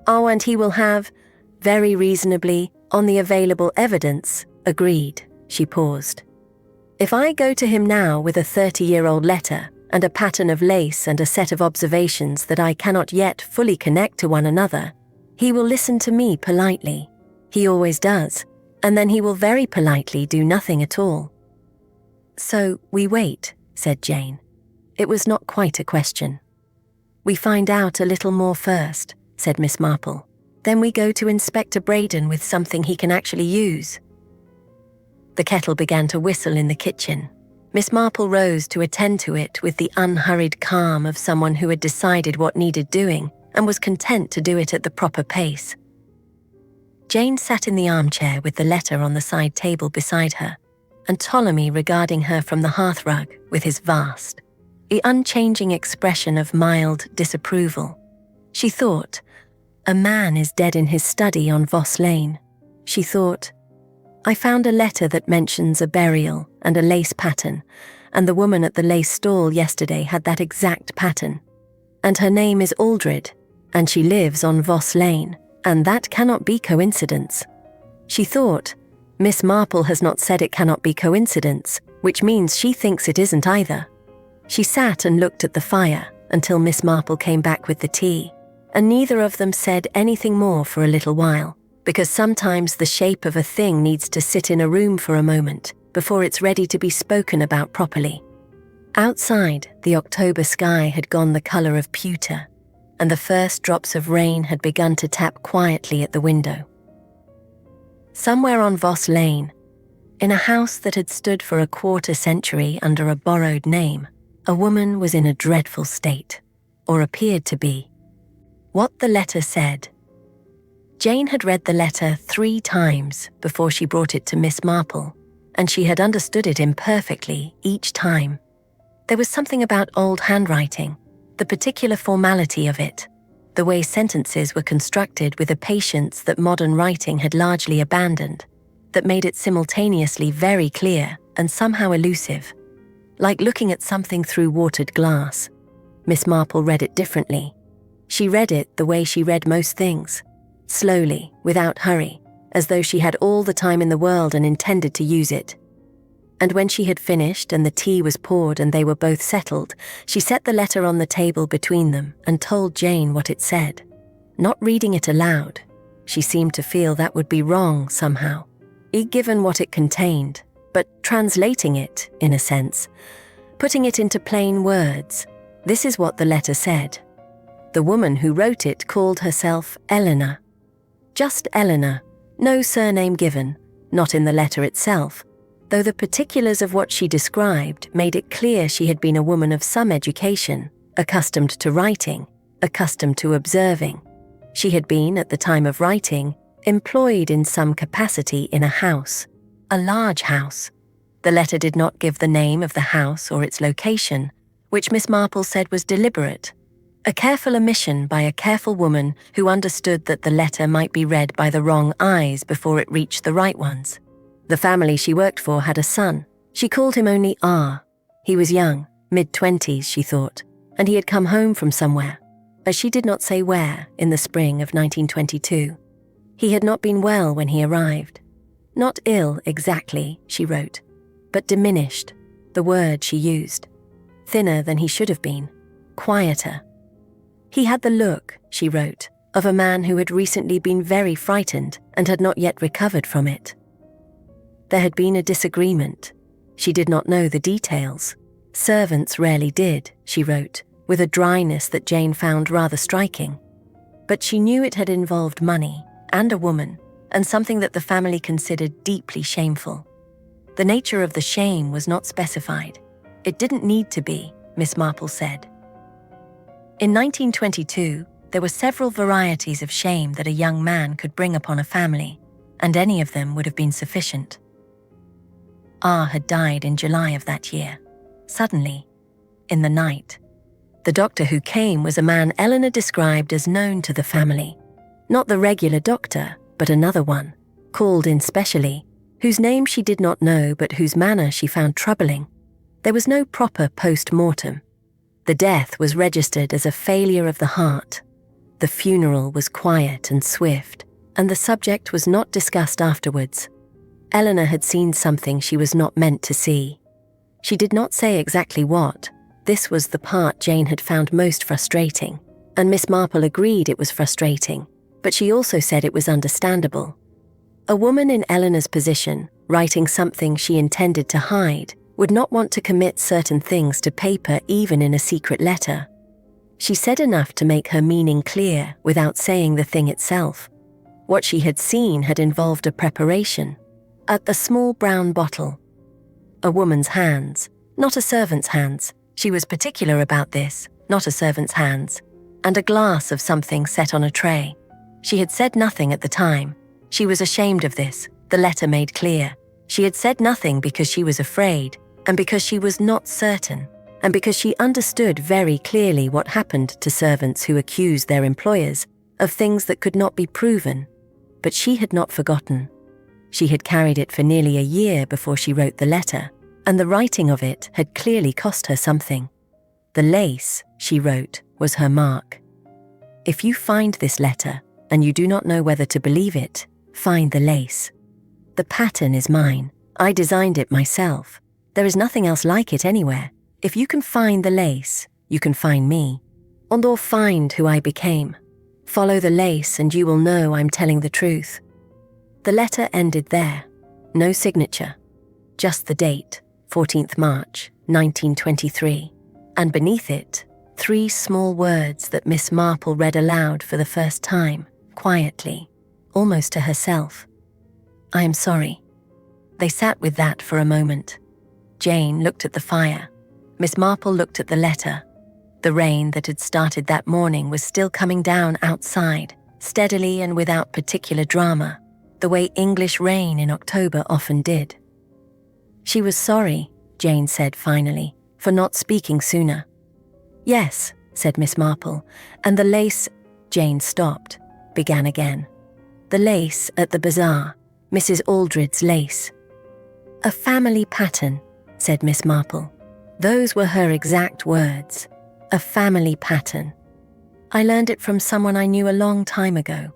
Oh, and he will have, very reasonably, on the available evidence, agreed. She paused. If I go to him now with a 30-year-old letter and a pattern of lace and a set of observations that I cannot yet fully connect to one another, he will listen to me politely. He always does, and then he will very politely do nothing at all. So we wait, said Jane. It was not quite a question. We find out a little more first, said Miss Marple. Then we go to Inspector Braden with something he can actually use. The kettle began to whistle in the kitchen. Miss Marple rose to attend to it with the unhurried calm of someone who had decided what needed doing and was content to do it at the proper pace. Jane sat in the armchair with the letter on the side table beside her, and Ptolemy regarding her from the hearthrug with his vast, the unchanging expression of mild disapproval. She thought, a man is dead in his study on Voss Lane. She thought, I found a letter that mentions a burial and a lace pattern, and the woman at the lace stall yesterday had that exact pattern. And her name is Aldred, and she lives on Voss Lane, and that cannot be coincidence. She thought, Miss Marple has not said it cannot be coincidence, which means she thinks it isn't either. She sat and looked at the fire until Miss Marple came back with the tea, and neither of them said anything more for a little while, because sometimes the shape of a thing needs to sit in a room for a moment before it's ready to be spoken about properly. Outside, the October sky had gone the colour of pewter, and the first drops of rain had begun to tap quietly at the window. Somewhere on Voss Lane, in a house that had stood for a quarter century under a borrowed name, a woman was in a dreadful state, or appeared to be. What the letter said. Jane had read the letter 3 times before she brought it to Miss Marple, and she had understood it imperfectly each time. There was something about old handwriting, the particular formality of it, the way sentences were constructed with a patience that modern writing had largely abandoned, that made it simultaneously very clear and somehow elusive, like looking at something through watered glass. Miss Marple read it differently. She read it the way she read most things, slowly, without hurry, as though she had all the time in the world and intended to use it. And when she had finished and the tea was poured and they were both settled, she set the letter on the table between them and told Jane what it said. Not reading it aloud, she seemed to feel that would be wrong somehow, given what it contained, but translating it, in a sense, putting it into plain words. This is what the letter said. The woman who wrote it called herself Eleanor. Just Eleanor, no surname given, not in the letter itself, though the particulars of what she described made it clear she had been a woman of some education, accustomed to writing, accustomed to observing. She had been, at the time of writing, employed in some capacity in a house, a large house. The letter did not give the name of the house or its location, which Miss Marple said was deliberate, a careful omission by a careful woman who understood that the letter might be read by the wrong eyes before it reached the right ones. The family she worked for had a son. She called him only R. He was young, mid-20s, she thought, and he had come home from somewhere, as she did not say where, in the spring of 1922. He had not been well when he arrived. Not ill exactly, she wrote, but diminished, the word she used. Thinner than he should have been, quieter. He had the look, she wrote, of a man who had recently been very frightened and had not yet recovered from it. There had been a disagreement. She did not know the details. Servants rarely did, she wrote, with a dryness that Jane found rather striking. But she knew it had involved money and a woman, and something that the family considered deeply shameful. The nature of the shame was not specified. It didn't need to be, Miss Marple said. In 1922, there were several varieties of shame that a young man could bring upon a family, and any of them would have been sufficient. R had died in July of that year, suddenly, in the night. The doctor who came was a man Eleanor described as known to the family. Not the regular doctor, but another one, called in specially, whose name she did not know but whose manner she found troubling. There was no proper post-mortem. The death was registered as a failure of the heart. The funeral was quiet and swift, and the subject was not discussed afterwards. Eleanor had seen something she was not meant to see. She did not say exactly what. This was the part Jane had found most frustrating, and Miss Marple agreed it was frustrating, but she also said it was understandable. A woman in Eleanor's position, writing something she intended to hide, would not want to commit certain things to paper even in a secret letter. She said enough to make her meaning clear without saying the thing itself. What she had seen had involved a preparation, a small brown bottle. A woman's hands, not a servant's hands. She was particular about this, not a servant's hands. And a glass of something set on a tray. She had said nothing at the time. She was ashamed of this, the letter made clear. She had said nothing because she was afraid, and because she was not certain, and because she understood very clearly what happened to servants who accused their employers of things that could not be proven. But she had not forgotten. She had carried it for nearly a year before she wrote the letter, and the writing of it had clearly cost her something. The lace, she wrote, was her mark. If you find this letter, and you do not know whether to believe it, find the lace. The pattern is mine. I designed it myself. There is nothing else like it anywhere. If you can find the lace, you can find me. Or find who I became. Follow the lace and you will know I'm telling the truth. The letter ended there. No signature. Just the date, 14th March, 1923. And beneath it, 3 small words that Miss Marple read aloud for the first time, quietly, almost to herself. I am sorry. They sat with that for a moment. Jane looked at the fire. Miss Marple looked at the letter. The rain that had started that morning was still coming down outside, steadily and without particular drama, the way English rain in October often did. She was sorry, Jane said finally, for not speaking sooner. Yes, said Miss Marple, and the lace— Jane stopped, began again. The lace at the bazaar, Mrs. Aldridge's lace. A family pattern, said Miss Marple. Those were her exact words. A family pattern. I learned it from someone I knew a long time ago.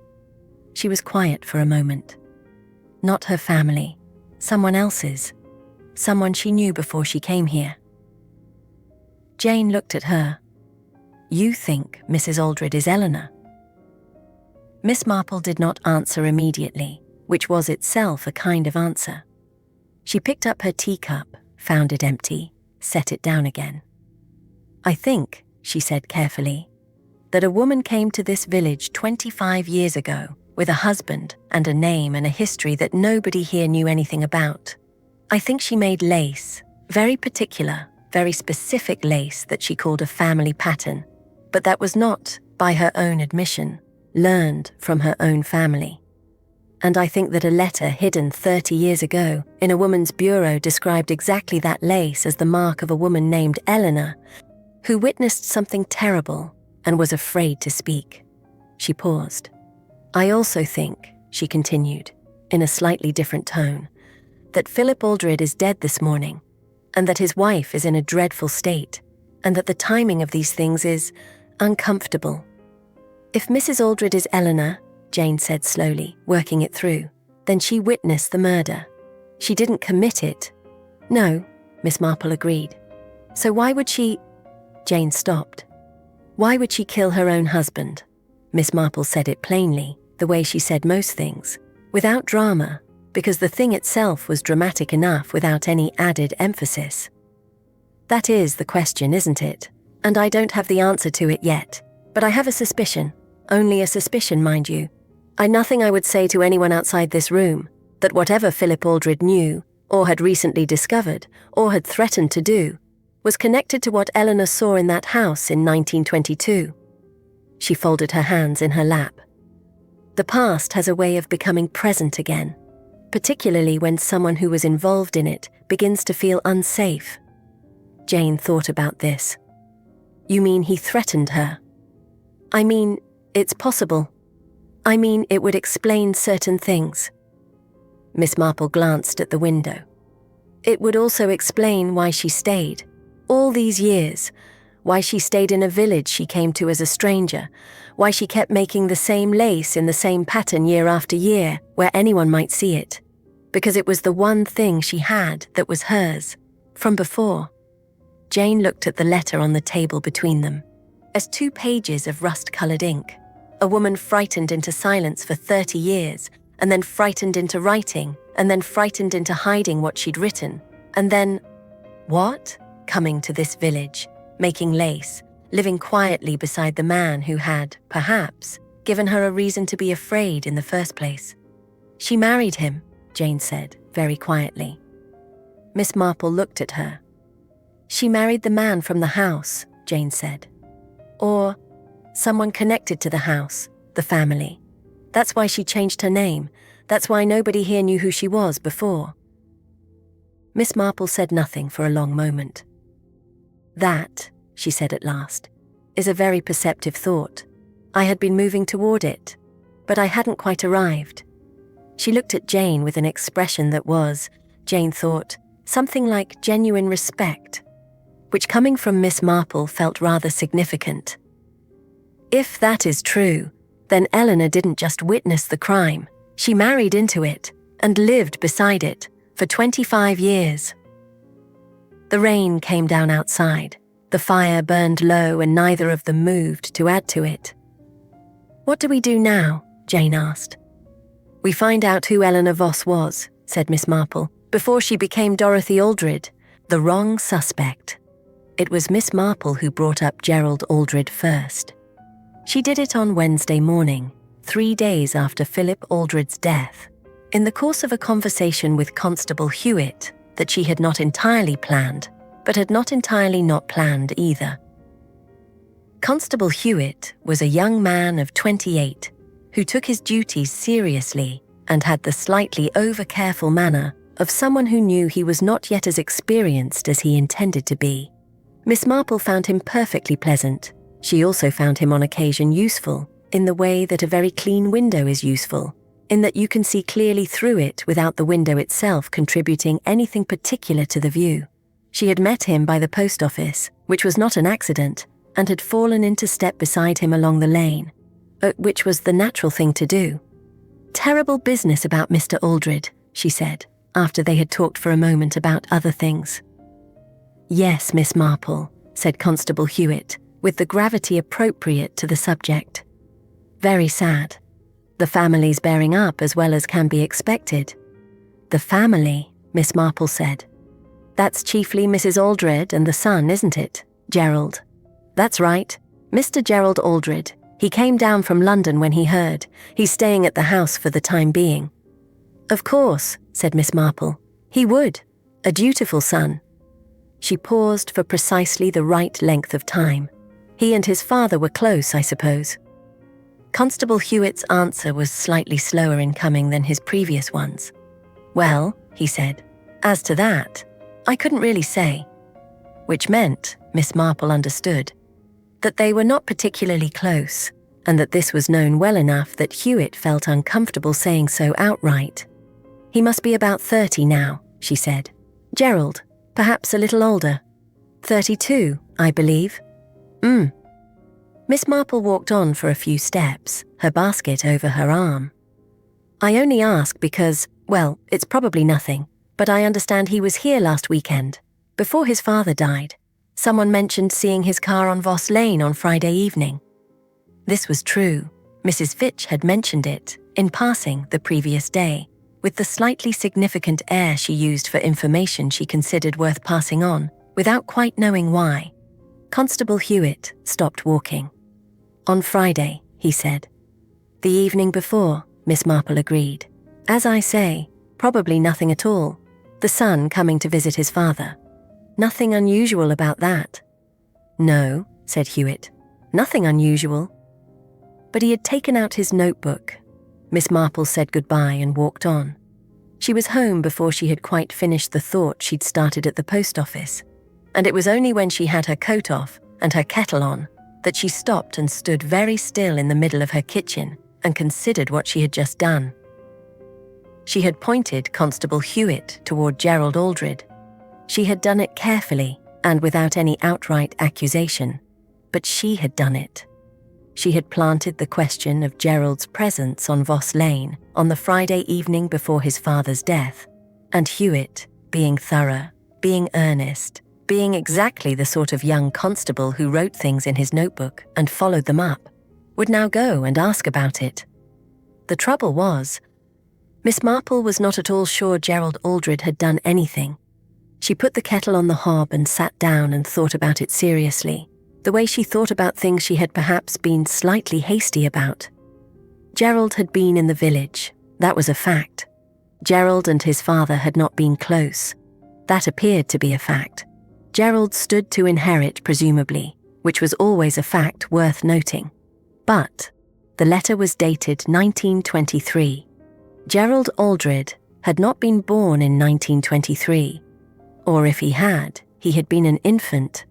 She was quiet for a moment. Not her family, someone else's. someone she knew before she came here. Jane looked at her. You think Mrs. Aldred is Eleanor? Miss Marple did not answer immediately, which was itself a kind of answer. She picked up her teacup, found it empty, set it down again. I think, she said carefully, that a woman came to this village 25 years ago with a husband and a name and a history that nobody here knew anything about. I think she made lace, very particular, very specific lace that she called a family pattern, but that was not, by her own admission, learned from her own family. And I think that a letter hidden 30 years ago in a woman's bureau described exactly that lace as the mark of a woman named Eleanor, who witnessed something terrible and was afraid to speak. She paused. I also think, she continued, in a slightly different tone, that Philip Aldred is dead this morning, and that his wife is in a dreadful state, and that the timing of these things is uncomfortable. If Mrs. Aldred is Eleanor, Jane said slowly, working it through, then she witnessed the murder. She didn't commit it. No, Miss Marple agreed. So why would she... Jane stopped. Why would she kill her own husband? Miss Marple said it plainly, the way she said most things, without drama, because the thing itself was dramatic enough without any added emphasis. That is the question, isn't it? And I don't have the answer to it yet, but I have a suspicion. Only a suspicion, mind you. Nothing I would say to anyone outside this room, that whatever Philip Aldred knew, or had recently discovered, or had threatened to do, was connected to what Eleanor saw in that house in 1922. She folded her hands in her lap. The past has a way of becoming present again, particularly when someone who was involved in it begins to feel unsafe. Jane thought about this. You mean he threatened her? I mean, it's possible. I mean, it would explain certain things. Miss Marple glanced at the window. It would also explain why she stayed, all these years, why she stayed in a village she came to as a stranger, why she kept making the same lace in the same pattern year after year, where anyone might see it, because it was the one thing she had that was hers, from before. Jane looked at the letter on the table between them, as 2 pages of rust-coloured ink. A woman frightened into silence for 30 years, and then frightened into writing, and then frightened into hiding what she'd written, and then, what? Coming to this village, making lace, living quietly beside the man who had, perhaps, given her a reason to be afraid in the first place. She married him, Jane said, very quietly. Miss Marple looked at her. She married the man from the house, Jane said. Or someone connected to the house, the family. That's why she changed her name. That's why nobody here knew who she was before. Miss Marple said nothing for a long moment. That, she said at last, is a very perceptive thought. I had been moving toward it, but I hadn't quite arrived. She looked at Jane with an expression that was, Jane thought, something like genuine respect, which coming from Miss Marple felt rather significant. If that is true, then Eleanor didn't just witness the crime, she married into it and lived beside it for 25 years. The rain came down outside. The fire burned low and neither of them moved to add to it. What do we do now? Jane asked. We find out who Eleanor Voss was, said Miss Marple, before she became Dorothy Aldred, the wrong suspect. It was Miss Marple who brought up Gerald Aldred first. She did it on Wednesday morning, 3 days after Philip Aldred's death, in the course of a conversation with Constable Hewitt that she had not entirely planned, but had not entirely not planned either. Constable Hewitt was a young man of 28 who took his duties seriously and had the slightly over-careful manner of someone who knew he was not yet as experienced as he intended to be. Miss Marple found him perfectly pleasant. She also found him on occasion useful, in the way that a very clean window is useful, in that you can see clearly through it without the window itself contributing anything particular to the view. She had met him by the post office, which was not an accident, and had fallen into step beside him along the lane, which was the natural thing to do. Terrible business about Mr. Aldred, she said, after they had talked for a moment about other things. "Yes, Miss Marple," said Constable Hewitt, with the gravity appropriate to the subject. "Very sad. The family's bearing up as well as can be expected." "The family," Miss Marple said. "That's chiefly Mrs. Aldred and the son, isn't it, Gerald?" "That's right. Mr. Gerald Aldred. He came down from London when he heard. He's staying at the house for the time being." "Of course," said Miss Marple. "He would. A dutiful son." She paused for precisely the right length of time. "He and his father were close, I suppose?" Constable Hewitt's answer was slightly slower in coming than his previous ones. "Well," he said, "as to that, I couldn't really say." Which meant, Miss Marple understood, that they were not particularly close, and that this was known well enough that Hewitt felt uncomfortable saying so outright. "He must be about 30 now," she said. "Gerald, perhaps a little older. 32, I believe." Miss Marple walked on for a few steps, her basket over her arm. "I only ask because, well, it's probably nothing, but I understand he was here last weekend, before his father died. Someone mentioned seeing his car on Voss Lane on Friday evening." This was true. Mrs. Fitch had mentioned it, in passing, the previous day, with the slightly significant air she used for information she considered worth passing on, without quite knowing why. Constable Hewitt stopped walking. "On Friday," he said. "The evening before," Miss Marple agreed. "As I say, probably nothing at all. The son coming to visit his father. Nothing unusual about that." "No," said Hewitt. "Nothing unusual." But he had taken out his notebook. Miss Marple said goodbye and walked on. She was home before she had quite finished the thought she'd started at the post office, and it was only when she had her coat off and her kettle on that she stopped and stood very still in the middle of her kitchen and considered what she had just done. She had pointed Constable Hewitt toward Gerald Aldred. She had done it carefully and without any outright accusation, but she had done it. She had planted the question of Gerald's presence on Voss Lane on the Friday evening before his father's death, and Hewitt, being thorough, being earnest, being exactly the sort of young constable who wrote things in his notebook and followed them up, would now go and ask about it. The trouble was, Miss Marple was not at all sure Gerald Aldred had done anything. She put the kettle on the hob and sat down and thought about it seriously, the way she thought about things she had perhaps been slightly hasty about. Gerald had been in the village, that was a fact. Gerald and his father had not been close. That appeared to be a fact. Gerald stood to inherit, presumably, which was always a fact worth noting. But the letter was dated 1923. Gerald Aldred had not been born in 1923, or if he had been an infant.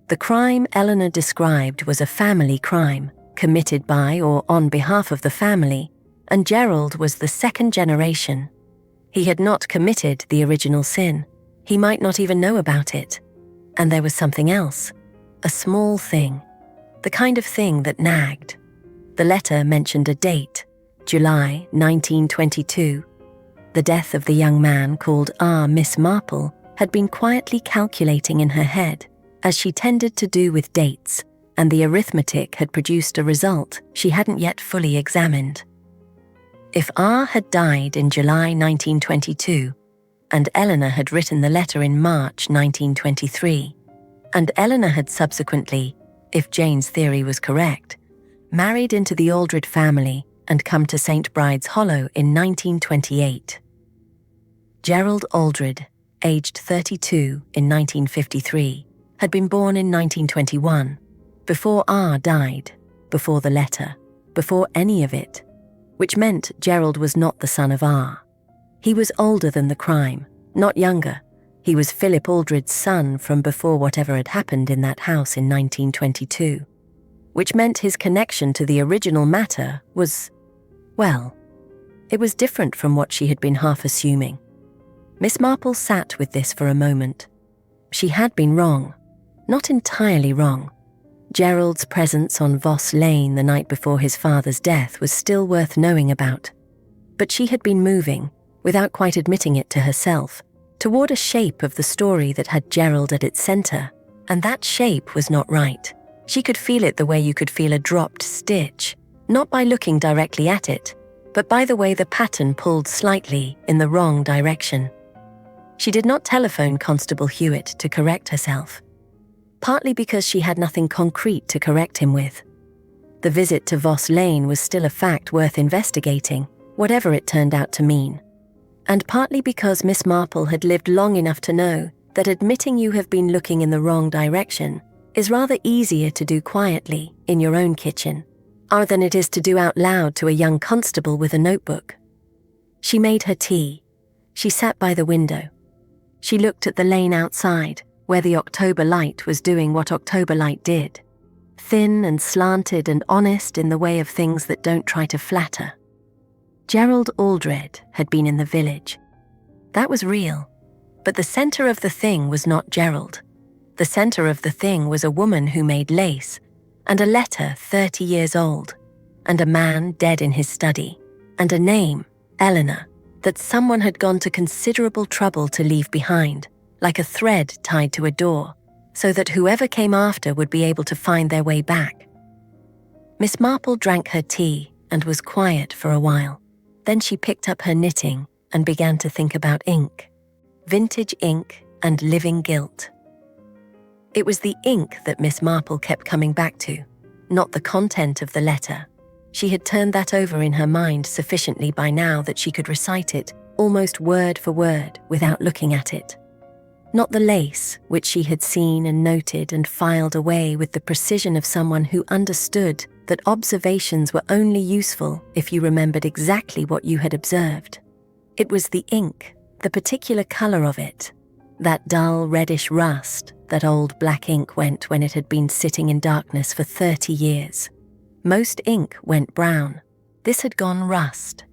The crime Eleanor described was a family crime, committed by or on behalf of the family, and Gerald was the second generation. He had not committed the original sin. He might not even know about it. And there was something else, a small thing, the kind of thing that nagged. The letter mentioned a date, July 1922. The death of the young man called Miss Marple had been quietly calculating in her head, as she tended to do with dates, and the arithmetic had produced a result she hadn't yet fully examined. If R had died in July 1922, and Eleanor had written the letter in March 1923, and Eleanor had subsequently, if Jane's theory was correct, married into the Aldred family and come to St. Bride's Hollow in 1928. Gerald Aldred, aged 32 in 1953, had been born in 1921, before R died, before the letter, before any of it, which meant Gerald was not the son of R. He was older than the crime, not younger. He was Philip Aldred's son from before whatever had happened in that house in 1922, which meant his connection to the original matter was, well, it was different from what she had been half assuming. Miss Marple sat with this for a moment. She had been wrong, not entirely wrong. Gerald's presence on Voss Lane the night before his father's death was still worth knowing about. But she had been moving, without quite admitting it to herself, toward a shape of the story that had Gerald at its center, and that shape was not right. She could feel it the way you could feel a dropped stitch, not by looking directly at it, but by the way the pattern pulled slightly in the wrong direction. She did not telephone Constable Hewitt to correct herself, partly because she had nothing concrete to correct him with. The visit to Voss Lane was still a fact worth investigating, whatever it turned out to mean, and partly because Miss Marple had lived long enough to know that admitting you have been looking in the wrong direction is rather easier to do quietly in your own kitchen, than it is to do out loud to a young constable with a notebook. She made her tea. She sat by the window. She looked at the lane outside, where the October light was doing what October light did, thin and slanted and honest in the way of things that don't try to flatter. Gerald Aldred had been in the village. That was real, but the center of the thing was not Gerald. The center of the thing was a woman who made lace, and a letter 30 years old, and a man dead in his study, and a name, Eleanor, that someone had gone to considerable trouble to leave behind, like a thread tied to a door, so that whoever came after would be able to find their way back. Miss Marple drank her tea and was quiet for a while. Then she picked up her knitting and began to think about ink, vintage ink and living gilt. It was the ink that Miss Marple kept coming back to, not the content of the letter. She had turned that over in her mind sufficiently by now that she could recite it, almost word for word, without looking at it. Not the lace, which she had seen and noted and filed away with the precision of someone who understood that observations were only useful if you remembered exactly what you had observed. It was the ink, the particular color of it, that dull reddish rust that old black ink went when it had been sitting in darkness for 30 years. Most ink went brown. This had gone rust,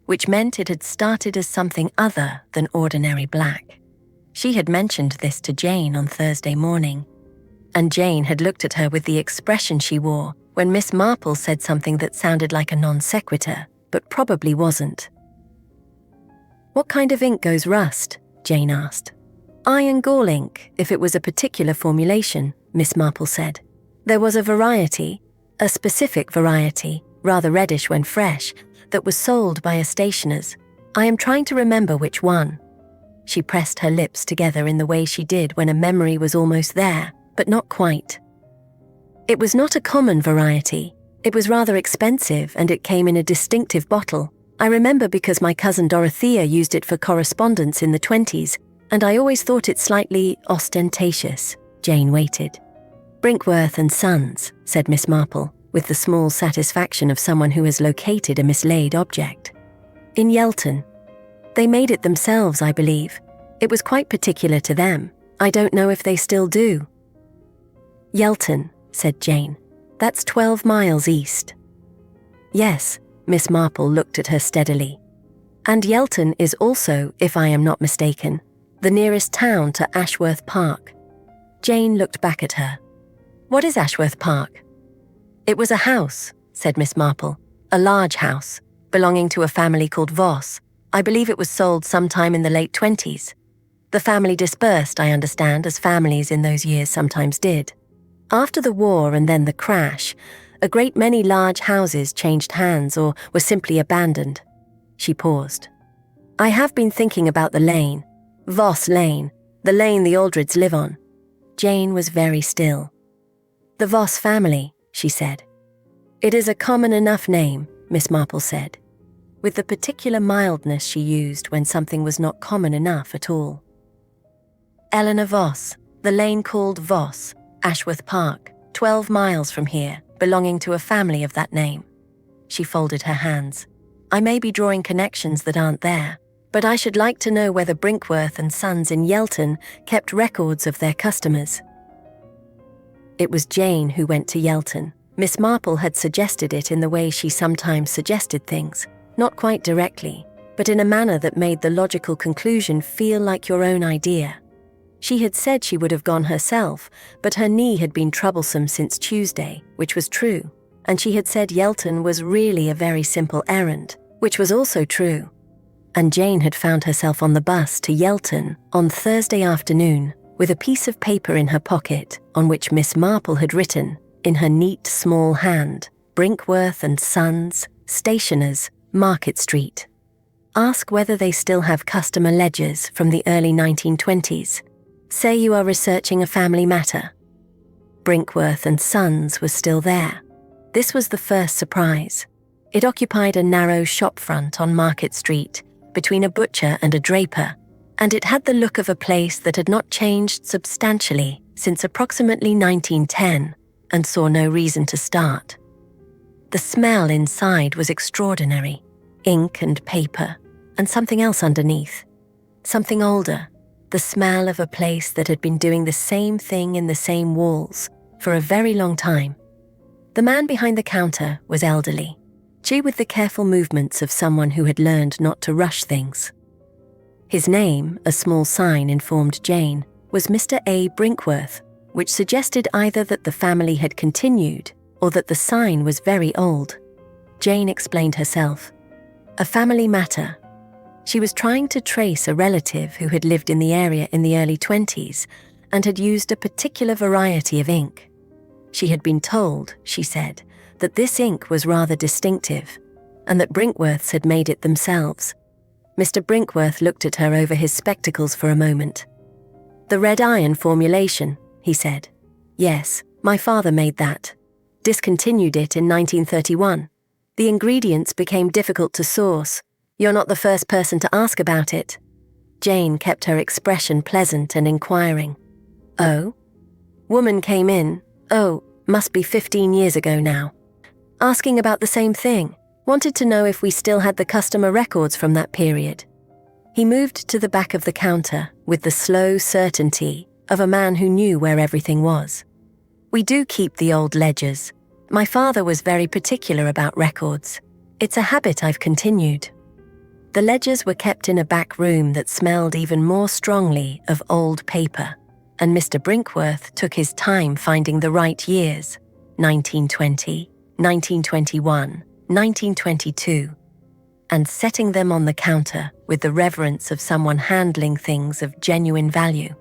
which meant it had started as something other than ordinary black. She had mentioned this to Jane on Thursday morning, and Jane had looked at her with the expression she wore when Miss Marple said something that sounded like a non sequitur, but probably wasn't. "What kind of ink goes rust?" Jane asked. "Iron gall ink, if it was a particular formulation," Miss Marple said. "There was a variety, a specific variety, rather reddish when fresh, that was sold by a stationer's. I am trying to remember which one." She pressed her lips together in the way she did when a memory was almost there, but not quite. "It was not a common variety. It was rather expensive, and it came in a distinctive bottle. I remember because my cousin Dorothea used it for correspondence in the 20s, and I always thought it slightly ostentatious." Jane waited. "Brinkworth and Sons," said Miss Marple, with the small satisfaction of someone who has located a mislaid object. "In Yelton. They made it themselves, I believe. It was quite particular to them. I don't know if they still do." "Yelton," said Jane. "That's 12 miles east." "Yes," Miss Marple looked at her steadily. "And Yelton is also, if I am not mistaken, the nearest town to Ashworth Park." Jane looked back at her. "What is Ashworth Park?" "It was a house," said Miss Marple, "a large house, belonging to a family called Voss. I believe it was sold sometime in the late 20s. The family dispersed, I understand, as families in those years sometimes did. After the war and then the crash, a great many large houses changed hands or were simply abandoned." She paused. "I have been thinking about the lane. Voss Lane, the lane the Aldreds live on." Jane was very still. "The Voss family," she said. "It is a common enough name," Miss Marple said, with the particular mildness she used when something was not common enough at all. "Eleanor Voss, the lane called Voss, Ashworth Park, 12 miles from here, belonging to a family of that name." She folded her hands. "I may be drawing connections that aren't there, but I should like to know whether Brinkworth and Sons in Yelton kept records of their customers." It was Jane who went to Yelton. Miss Marple had suggested it in the way she sometimes suggested things, not quite directly, but in a manner that made the logical conclusion feel like your own idea. She had said she would have gone herself, but her knee had been troublesome since Tuesday, which was true, and she had said Yelton was really a very simple errand, which was also true. and Jane had found herself on the bus to Yelton on Thursday afternoon with a piece of paper in her pocket on which Miss Marple had written, in her neat small hand, Brinkworth and Sons, Stationers, Market Street. Ask whether they still have customer ledgers from the early 1920s. Say you are researching a family matter. Brinkworth and Sons was still there. This was the first surprise. It occupied a narrow shop front on Market Street, between a butcher and a draper, and it had the look of a place that had not changed substantially since approximately 1910, and saw no reason to start. The smell inside was extraordinary. Ink and paper, and something else underneath. Something older, the smell of a place that had been doing the same thing in the same walls for a very long time. The man behind the counter was elderly, with the careful movements of someone who had learned not to rush things. His name, a small sign informed Jane, was Mr. A. Brinkworth, which suggested either that the family had continued or that the sign was very old. Jane explained herself. A family matter. She was trying to trace a relative who had lived in the area in the early 20s and had used a particular variety of ink. She had been told, she said, that this ink was rather distinctive and that Brinkworths had made it themselves. Mr. Brinkworth looked at her over his spectacles for a moment. The red iron formulation, he said. Yes, my father made that. Discontinued it in 1931. The ingredients became difficult to source. You're not the first person to ask about it. Jane kept her expression pleasant and inquiring. Oh? Woman came in, must be 15 years ago now. Asking about the same thing. Wanted to know if we still had the customer records from that period. He moved to the back of the counter with the slow certainty of a man who knew where everything was. We do keep the old ledgers. My father was very particular about records. It's a habit I've continued. The ledgers were kept in a back room that smelled even more strongly of old paper, and Mr. Brinkworth took his time finding the right years, 1920, 1921, 1922, and setting them on the counter with the reverence of someone handling things of genuine value.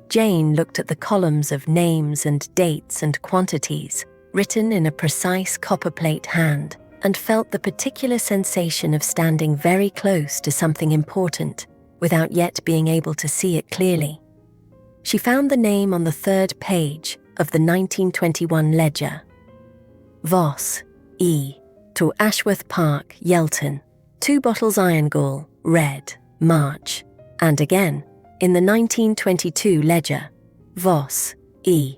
Jane looked at the columns of names and dates and quantities written in a precise copperplate hand and felt the particular sensation of standing very close to something important without yet being able to see it clearly. She found the name on the third page of the 1921 ledger. Voss, E. to Ashworth Park, Yelton. 2 bottles iron gall, red, March. And again, in the 1922 ledger. Voss, E.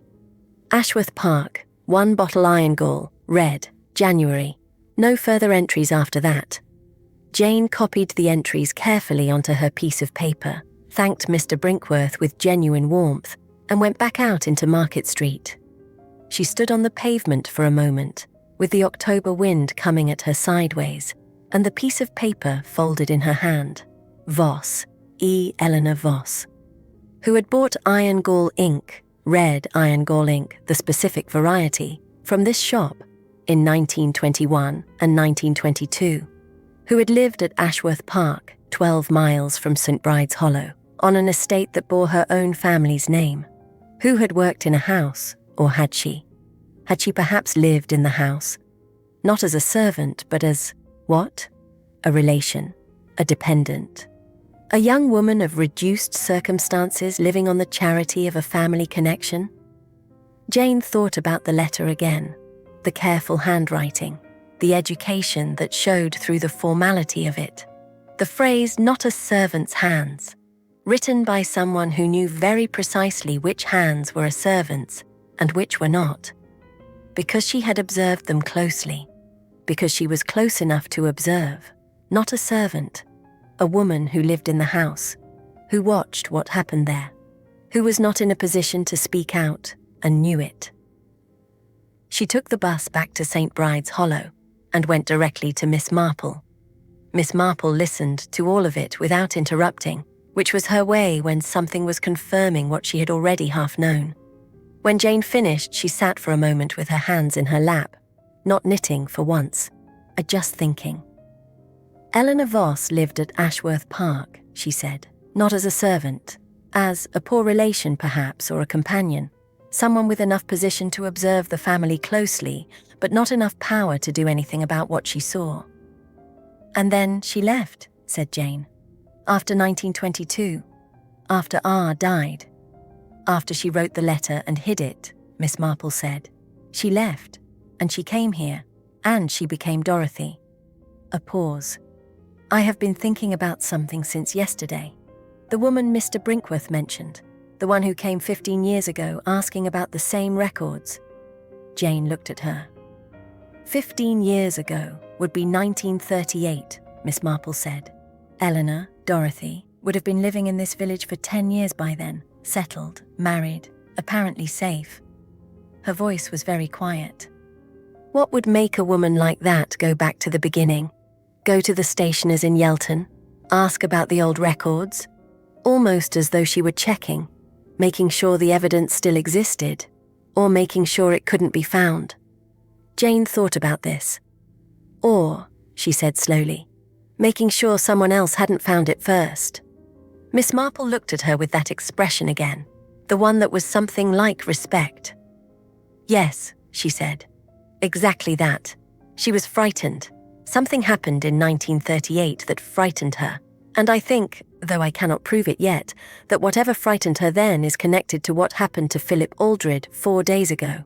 Ashworth Park, 1 bottle iron gall, red, January. No further entries after that. Jane copied the entries carefully onto her piece of paper, thanked Mr. Brinkworth with genuine warmth, and went back out into Market Street. She stood on the pavement for a moment, with the October wind coming at her sideways, and the piece of paper folded in her hand. Voss, E. Eleanor Voss, who had bought iron gall ink, red iron gall ink, the specific variety, from this shop in 1921 and 1922, who had lived at Ashworth Park, 12 miles from St. Bride's Hollow, on an estate that bore her own family's name, who had worked in a house, or had she? Had she perhaps lived in the house? Not as a servant, but as, what? A relation, a dependent. A young woman of reduced circumstances living on the charity of a family connection? Jane thought about the letter again, the careful handwriting, the education that showed through the formality of it, the phrase "not a servant's hands," written by someone who knew very precisely which hands were a servant's and which were not, because she had observed them closely, because she was close enough to observe, not a servant, a woman who lived in the house, who watched what happened there, who was not in a position to speak out and knew it. She took the bus back to St. Bride's Hollow and went directly to Miss Marple. Miss Marple listened to all of it without interrupting, which was her way when something was confirming what she had already half known. When Jane finished, she sat for a moment with her hands in her lap, not knitting for once, just thinking. Eleanor Voss lived at Ashworth Park, she said, not as a servant, as a poor relation perhaps, or a companion, someone with enough position to observe the family closely, but not enough power to do anything about what she saw. And then she left, said Jane. After 1922, after R died. After she wrote the letter and hid it, Miss Marple said. She left, and she came here, and she became Dorothy. A pause. I have been thinking about something since yesterday. The woman Mr. Brinkworth mentioned, the one who came 15 years ago asking about the same records. Jane looked at her. 15 years ago would be 1938, Miss Marple said. Eleanor, Dorothy, would have been living in this village for 10 years by then, settled, married, apparently safe. Her voice was very quiet. What would make a woman like that go back to the beginning? Go to the stationer's in Yelton, ask about the old records, almost as though she were checking, making sure the evidence still existed, or making sure it couldn't be found. Jane thought about this. Or, she said slowly, making sure someone else hadn't found it first. Miss Marple looked at her with that expression again, the one that was something like respect. Yes, she said. Exactly that. She was frightened. Something happened in 1938 that frightened her, and I think, though I cannot prove it yet, that whatever frightened her then is connected to what happened to Philip Aldred 4 days ago.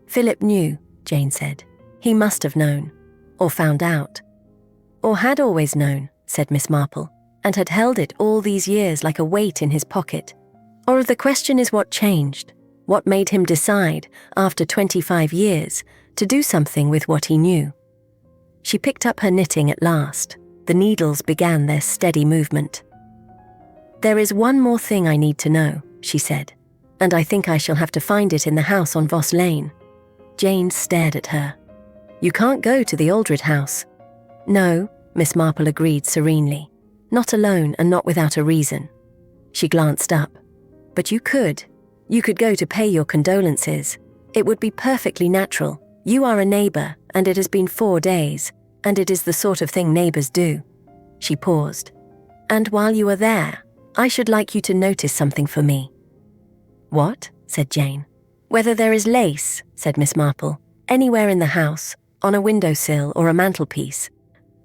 Philip knew, Jane said. He must have known, or found out. Or had always known, said Miss Marple, and had held it all these years like a weight in his pocket. Or the question is what changed, what made him decide, after 25 years, to do something with what he knew. She picked up her knitting at last. The needles began their steady movement. There is one more thing I need to know, she said, and I think I shall have to find it in the house on Voss Lane. Jane stared at her. You can't go to the Aldred house. No, Miss Marple agreed serenely. Not alone and not without a reason. She glanced up. But you could. You could go to pay your condolences. It would be perfectly natural. You are a neighbour, and it has been 4 days, and it is the sort of thing neighbours do. She paused. And while you are there, I should like you to notice something for me. What? Said Jane. Whether there is lace, said Miss Marple, anywhere in the house, on a windowsill or a mantelpiece,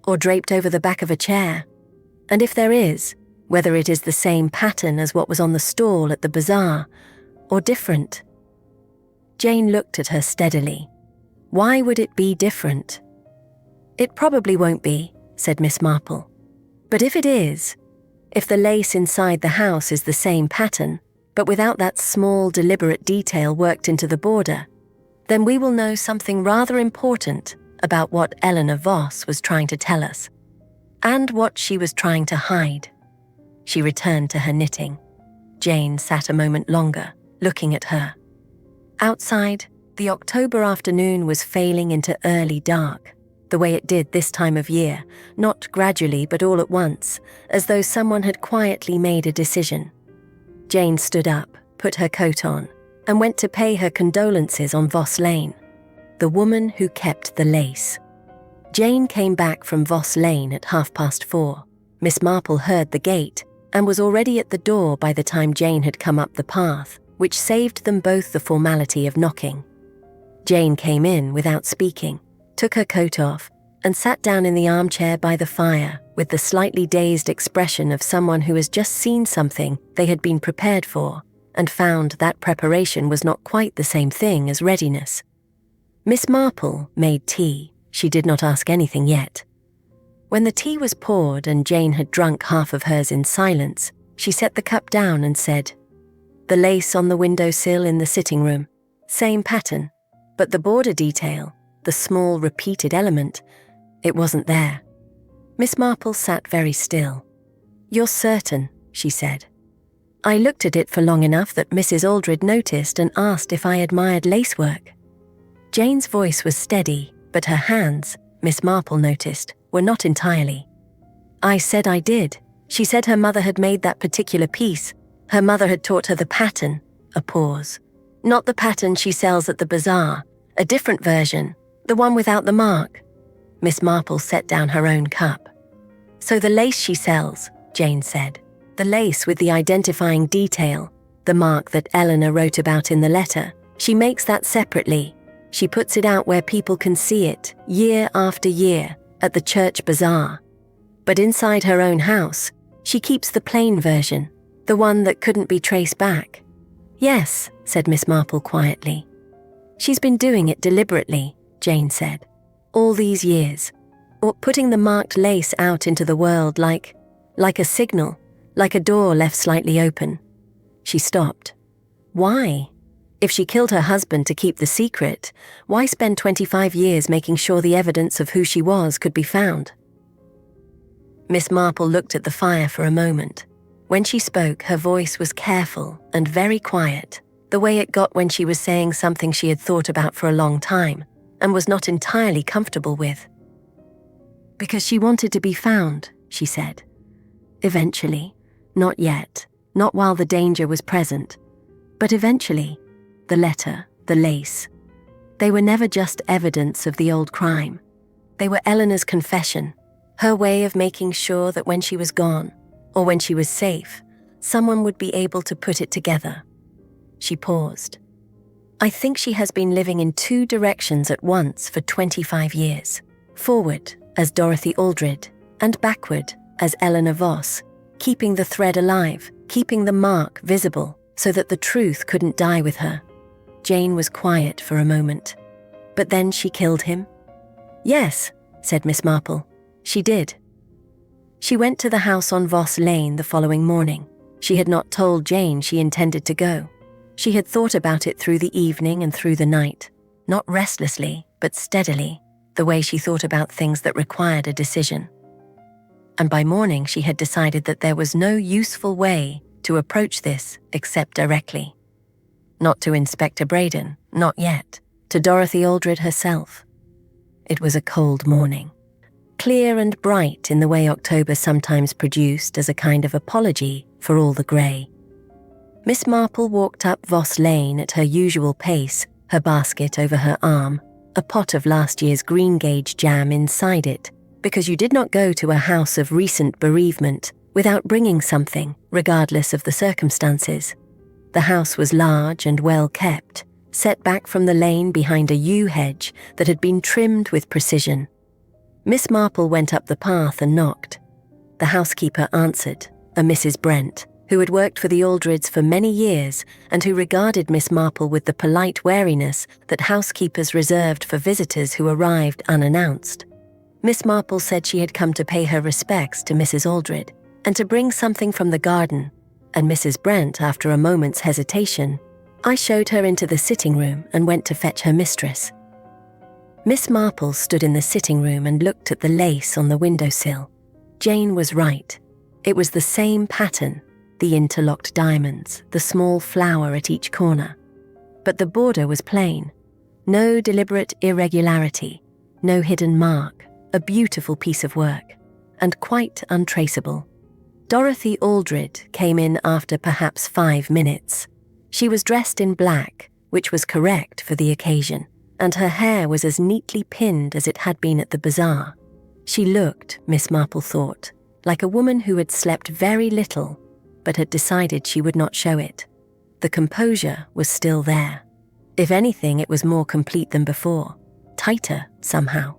or draped over the back of a chair. And if there is, whether it is the same pattern as what was on the stall at the bazaar, or different. Jane looked at her steadily. Why would it be different? It probably won't be, said Miss Marple. But if it is, if the lace inside the house is the same pattern, but without that small, deliberate detail worked into the border, then we will know something rather important about what Eleanor Voss was trying to tell us, and what she was trying to hide. She returned to her knitting. Jane sat a moment longer, looking at her. Outside, the October afternoon was failing into early dark, the way it did this time of year, not gradually but all at once, as though someone had quietly made a decision. Jane stood up, put her coat on, and went to pay her condolences on Voss Lane. The woman who kept the lace. Jane came back from Voss Lane at 4:30. Miss Marple heard the gate and was already at the door by the time Jane had come up the path, which saved them both the formality of knocking. Jane came in without speaking, took her coat off, and sat down in the armchair by the fire with the slightly dazed expression of someone who has just seen something they had been prepared for and found that preparation was not quite the same thing as readiness. Miss Marple made tea. She did not ask anything yet. When the tea was poured and Jane had drunk half of hers in silence, she set the cup down and said, "The lace on the windowsill in the sitting room, same pattern, but the border detail, the small repeated element, it wasn't there." Miss Marple sat very still. "You're certain," she said. "I looked at it for long enough that Mrs. Aldred noticed and asked if I admired lacework." Jane's voice was steady, but her hands, Miss Marple noticed, were not entirely. "I said I did. She said her mother had made that particular piece. Her mother had taught her the pattern." A pause. "Not the pattern she sells at the bazaar, a different version, the one without the mark." Miss Marple set down her own cup. So the lace she sells, Jane said. The lace with the identifying detail, the mark that Eleanor wrote about in the letter. She makes that separately. She puts it out where people can see it, year after year, at the church bazaar. But inside her own house, she keeps the plain version, the one that couldn't be traced back. Yes, said Miss Marple quietly. She's been doing it deliberately, Jane said. All these years. Or putting the marked lace out into the world like a signal, like a door left slightly open. She stopped. Why? If she killed her husband to keep the secret, why spend 25 years making sure the evidence of who she was could be found? Miss Marple looked at the fire for a moment. When she spoke, her voice was careful and very quiet, the way it got when she was saying something she had thought about for a long time and was not entirely comfortable with. Because she wanted to be found, she said. Eventually. Not yet. Not while the danger was present. But eventually. The letter, the lace. They were never just evidence of the old crime. They were Eleanor's confession, her way of making sure that when she was gone, or when she was safe, someone would be able to put it together. She paused. I think she has been living in two directions at once for 25 years. Forward, as Dorothy Aldred, and backward, as Eleanor Voss, keeping the thread alive, keeping the mark visible, so that the truth couldn't die with her. Jane was quiet for a moment. But then she killed him? Yes, said Miss Marple. She did. She went to the house on Voss Lane the following morning. She had not told Jane she intended to go. She had thought about it through the evening and through the night, not restlessly, but steadily, the way she thought about things that required a decision. And by morning she had decided that there was no useful way to approach this except directly. Not to Inspector Braden, not yet, to Dorothy Aldred herself. It was a cold morning, clear and bright in the way October sometimes produced as a kind of apology for all the grey. Miss Marple walked up Voss Lane at her usual pace, her basket over her arm, a pot of last year's greengage jam inside it, because you did not go to a house of recent bereavement without bringing something, regardless of the circumstances. The house was large and well kept, set back from the lane behind a yew hedge that had been trimmed with precision. Miss Marple went up the path and knocked. The housekeeper answered, a Mrs. Brent, who had worked for the Aldreds for many years and who regarded Miss Marple with the polite wariness that housekeepers reserved for visitors who arrived unannounced. Miss Marple said she had come to pay her respects to Mrs. Aldred and to bring something from the garden, and Mrs. Brent, after a moment's hesitation, I showed her into the sitting room and went to fetch her mistress. Miss Marple stood in the sitting room and looked at the lace on the windowsill. Jane was right. It was the same pattern, the interlocked diamonds, the small flower at each corner. But the border was plain. No deliberate irregularity, no hidden mark, a beautiful piece of work, and quite untraceable. Dorothy Aldred came in after perhaps 5 minutes. She was dressed in black, which was correct for the occasion, and her hair was as neatly pinned as it had been at the bazaar. She looked, Miss Marple thought, like a woman who had slept very little, but had decided she would not show it. The composure was still there. If anything, it was more complete than before, tighter somehow.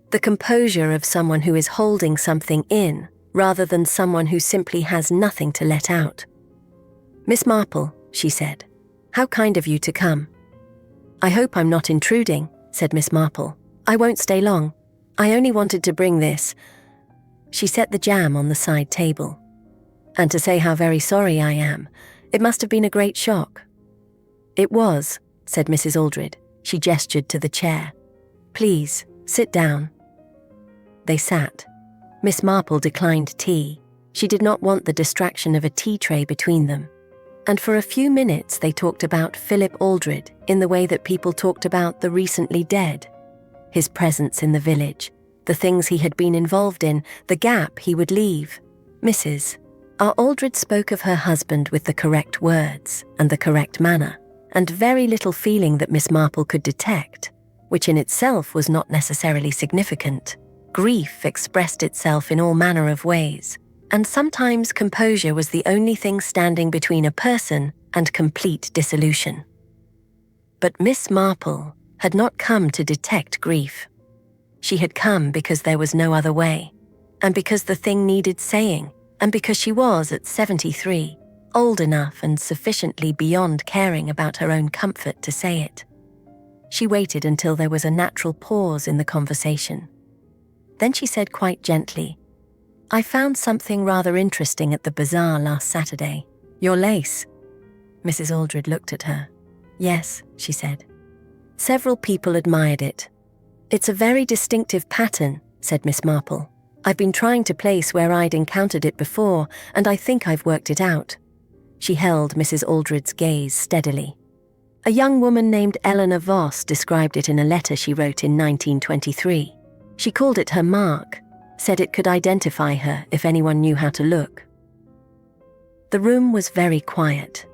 The composure of someone who is holding something in, rather than someone who simply has nothing to let out. Miss Marple, she said, how kind of you to come. I hope I'm not intruding, said Miss Marple. I won't stay long. I only wanted to bring this. She set the jam on the side table. And to say how very sorry I am. It must have been a great shock. It was, said Mrs. Aldred. She gestured to the chair. Please, sit down. They sat. Miss Marple declined tea. She did not want the distraction of a tea tray between them. And for a few minutes they talked about Philip Aldred in the way that people talked about the recently dead. His presence in the village, the things he had been involved in, the gap he would leave. Mrs. Aldred spoke of her husband with the correct words and the correct manner, and very little feeling that Miss Marple could detect, which in itself was not necessarily significant. Grief expressed itself in all manner of ways, and sometimes composure was the only thing standing between a person and complete dissolution. But Miss Marple had not come to detect grief. She had come because there was no other way, and because the thing needed saying, and because she was, at 73, old enough and sufficiently beyond caring about her own comfort to say it. She waited until there was a natural pause in the conversation. Then she said quite gently, "I found something rather interesting at the bazaar last Saturday. Your lace." Mrs. Aldred looked at her. "Yes," she said. "Several people admired it." "It's a very distinctive pattern," said Miss Marple. "I've been trying to place where I'd encountered it before, and I think I've worked it out." She held Mrs. Aldred's gaze steadily. "A young woman named Eleanor Voss described it in a letter she wrote in 1923. She called it her mark, said it could identify her if anyone knew how to look." The room was very quiet.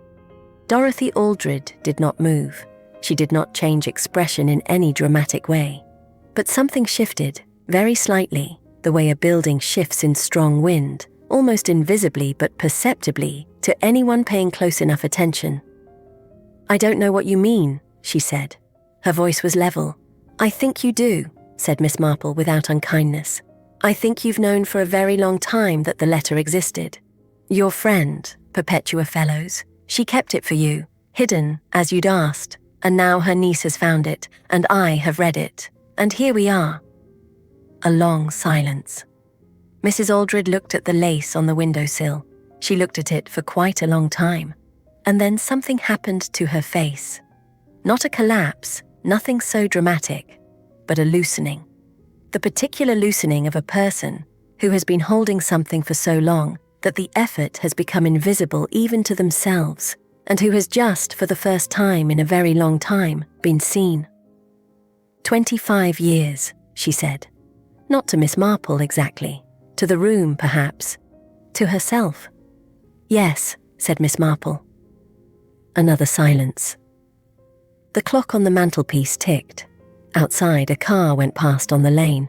Dorothy Aldred did not move. She did not change expression in any dramatic way. But something shifted, very slightly, the way a building shifts in strong wind, almost invisibly but perceptibly to anyone paying close enough attention. "I don't know what you mean," she said. Her voice was level. "I think you do," said Miss Marple without unkindness. "I think you've known for a very long time that the letter existed. Your friend, Perpetua Fellows, she kept it for you, hidden, as you'd asked, and now her niece has found it, and I have read it, and here we are." A long silence. Mrs. Aldred looked at the lace on the windowsill. She looked at it for quite a long time, and then something happened to her face. Not a collapse, nothing so dramatic, but a loosening. The particular loosening of a person who has been holding something for so long that the effort has become invisible even to themselves, and who has just, for the first time in a very long time, been seen. 25 years, she said. Not to Miss Marple exactly. To the room, perhaps. To herself. "Yes," said Miss Marple. Another silence. The clock on the mantelpiece ticked. Outside, a car went past on the lane.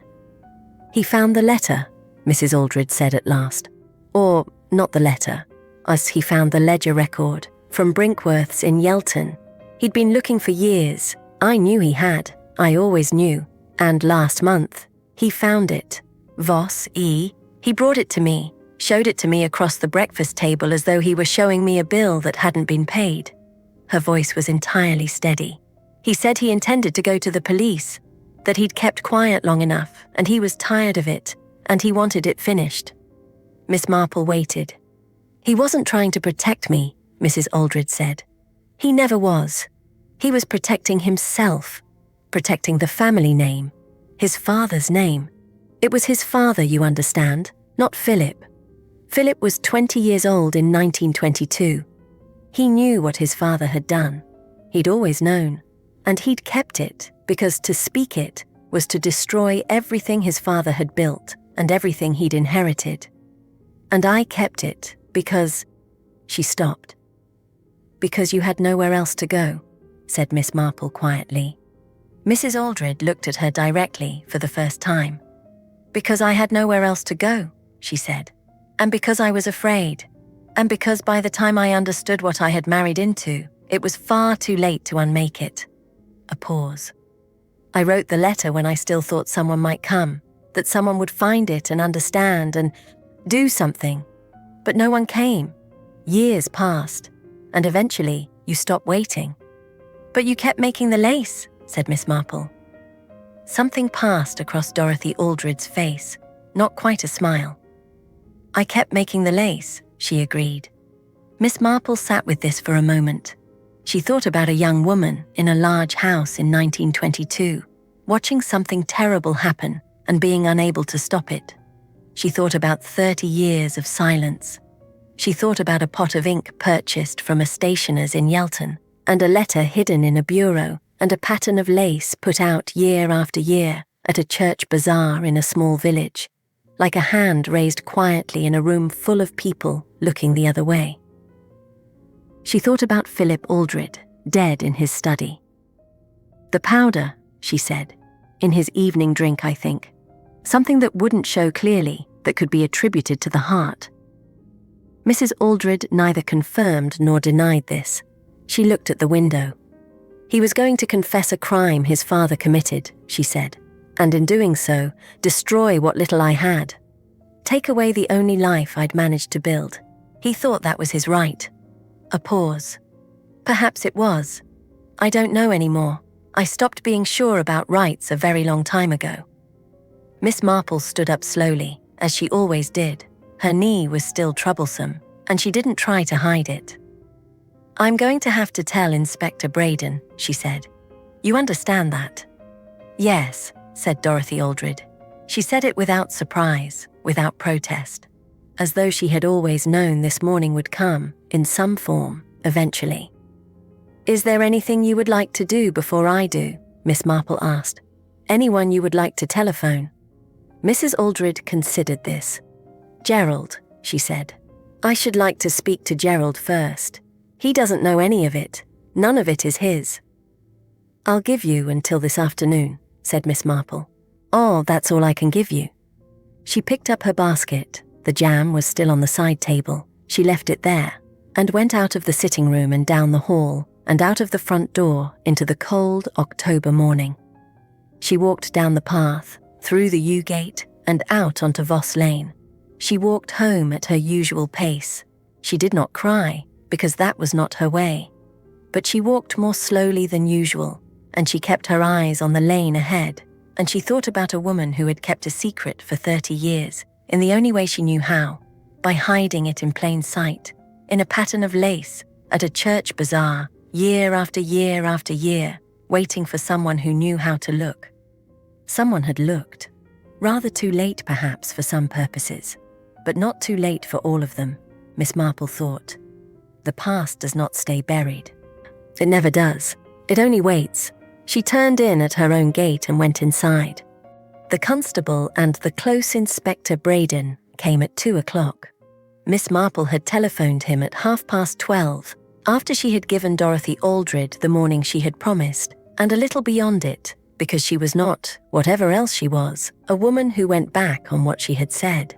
"He found the letter," Mrs. Aldred said at last. "Or, not the letter, as he found the ledger record from Brinkworth's in Yelton. He'd been looking for years. I knew he had. I always knew. And last month, he found it. Voss, E. He brought it to me, showed it to me across the breakfast table as though he were showing me a bill that hadn't been paid." Her voice was entirely steady. "He said he intended to go to the police, that he'd kept quiet long enough, and he was tired of it, and he wanted it finished." Miss Marple waited. "He wasn't trying to protect me," Mrs. Aldred said. "He never was. He was protecting himself, protecting the family name, his father's name. It was his father, you understand, not Philip. Philip was 20 years old in 1922. He knew what his father had done. He'd always known. And he'd kept it because to speak it was to destroy everything his father had built and everything he'd inherited. And I kept it because..." She stopped. "Because you had nowhere else to go," said Miss Marple quietly. Mrs. Aldred looked at her directly for the first time. "Because I had nowhere else to go," she said. "And because I was afraid. And because by the time I understood what I had married into, it was far too late to unmake it." A pause. "I wrote the letter when I still thought someone might come, that someone would find it and understand and do something. But no one came. Years passed, and eventually you stopped waiting." "But you kept making the lace," said Miss Marple. Something passed across Dorothy Aldred's face, not quite a smile. "I kept making the lace," she agreed. Miss Marple sat with this for a moment. She thought about a young woman in a large house in 1922, watching something terrible happen and being unable to stop it. She thought about 30 years of silence. She thought about a pot of ink purchased from a stationer's in Yelton, and a letter hidden in a bureau, and a pattern of lace put out year after year at a church bazaar in a small village, like a hand raised quietly in a room full of people looking the other way. She thought about Philip Aldred, dead in his study. "The powder," she said, "in his evening drink, I think. something that wouldn't show clearly, that could be attributed to the heart. Mrs. Aldred neither confirmed nor denied this. She looked at the window. He was going to confess a crime his father committed, she said, and in doing so, destroy what little I had. Take away the only life I'd managed to build. He thought that was his right. A pause. Perhaps it was. I don't know anymore. I stopped being sure about rights a very long time ago. Miss Marple stood up slowly, as she always did. Her knee was still troublesome, and she didn't try to hide it. I'm going to have to tell Inspector Braden, she said. You understand that? Yes, said Dorothy Aldred. She said it without surprise, without protest, as though she had always known this morning would come, in some form, eventually. Is there anything you would like to do before I do? Miss Marple asked. Anyone you would like to telephone? Mrs. Aldred considered this. Gerald, she said. I should like to speak to Gerald first. He doesn't know any of it. None of it is his. I'll give you until this afternoon, said Miss Marple. Oh, that's all I can give you. She picked up her basket. The jam was still on the side table. She left it there and went out of the sitting room and down the hall and out of the front door into the cold October morning. She walked down the path, through the yew gate and out onto Voss Lane. She walked home at her usual pace. She did not cry, because that was not her way. But she walked more slowly than usual, and she kept her eyes on the lane ahead, and she thought about a woman who had kept a secret for 30 years, in the only way she knew how, by hiding it in plain sight, in a pattern of lace, at a church bazaar, year after year after year, waiting for someone who knew how to look. Someone had looked. Rather too late, perhaps, for some purposes, but not too late for all of them, Miss Marple thought. The past does not stay buried. It never does. It only waits. She turned in at her own gate and went inside. The constable and the close Inspector Braden came at 2 o'clock. Miss Marple had telephoned him at 12:30, after she had given Dorothy Aldred the morning she had promised, and a little beyond it, because she was not, whatever else she was, a woman who went back on what she had said.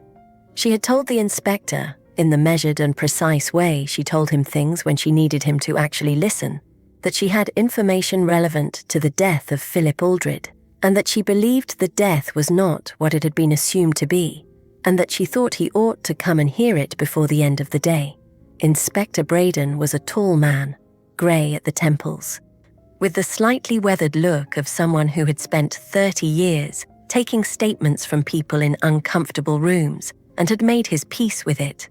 She had told the inspector, in the measured and precise way she told him things when she needed him to actually listen, that she had information relevant to the death of Philip Aldred, and that she believed the death was not what it had been assumed to be, and that she thought he ought to come and hear it before the end of the day. Inspector Braden was a tall man, grey at the temples, with the slightly weathered look of someone who had spent 30 years taking statements from people in uncomfortable rooms and had made his peace with it.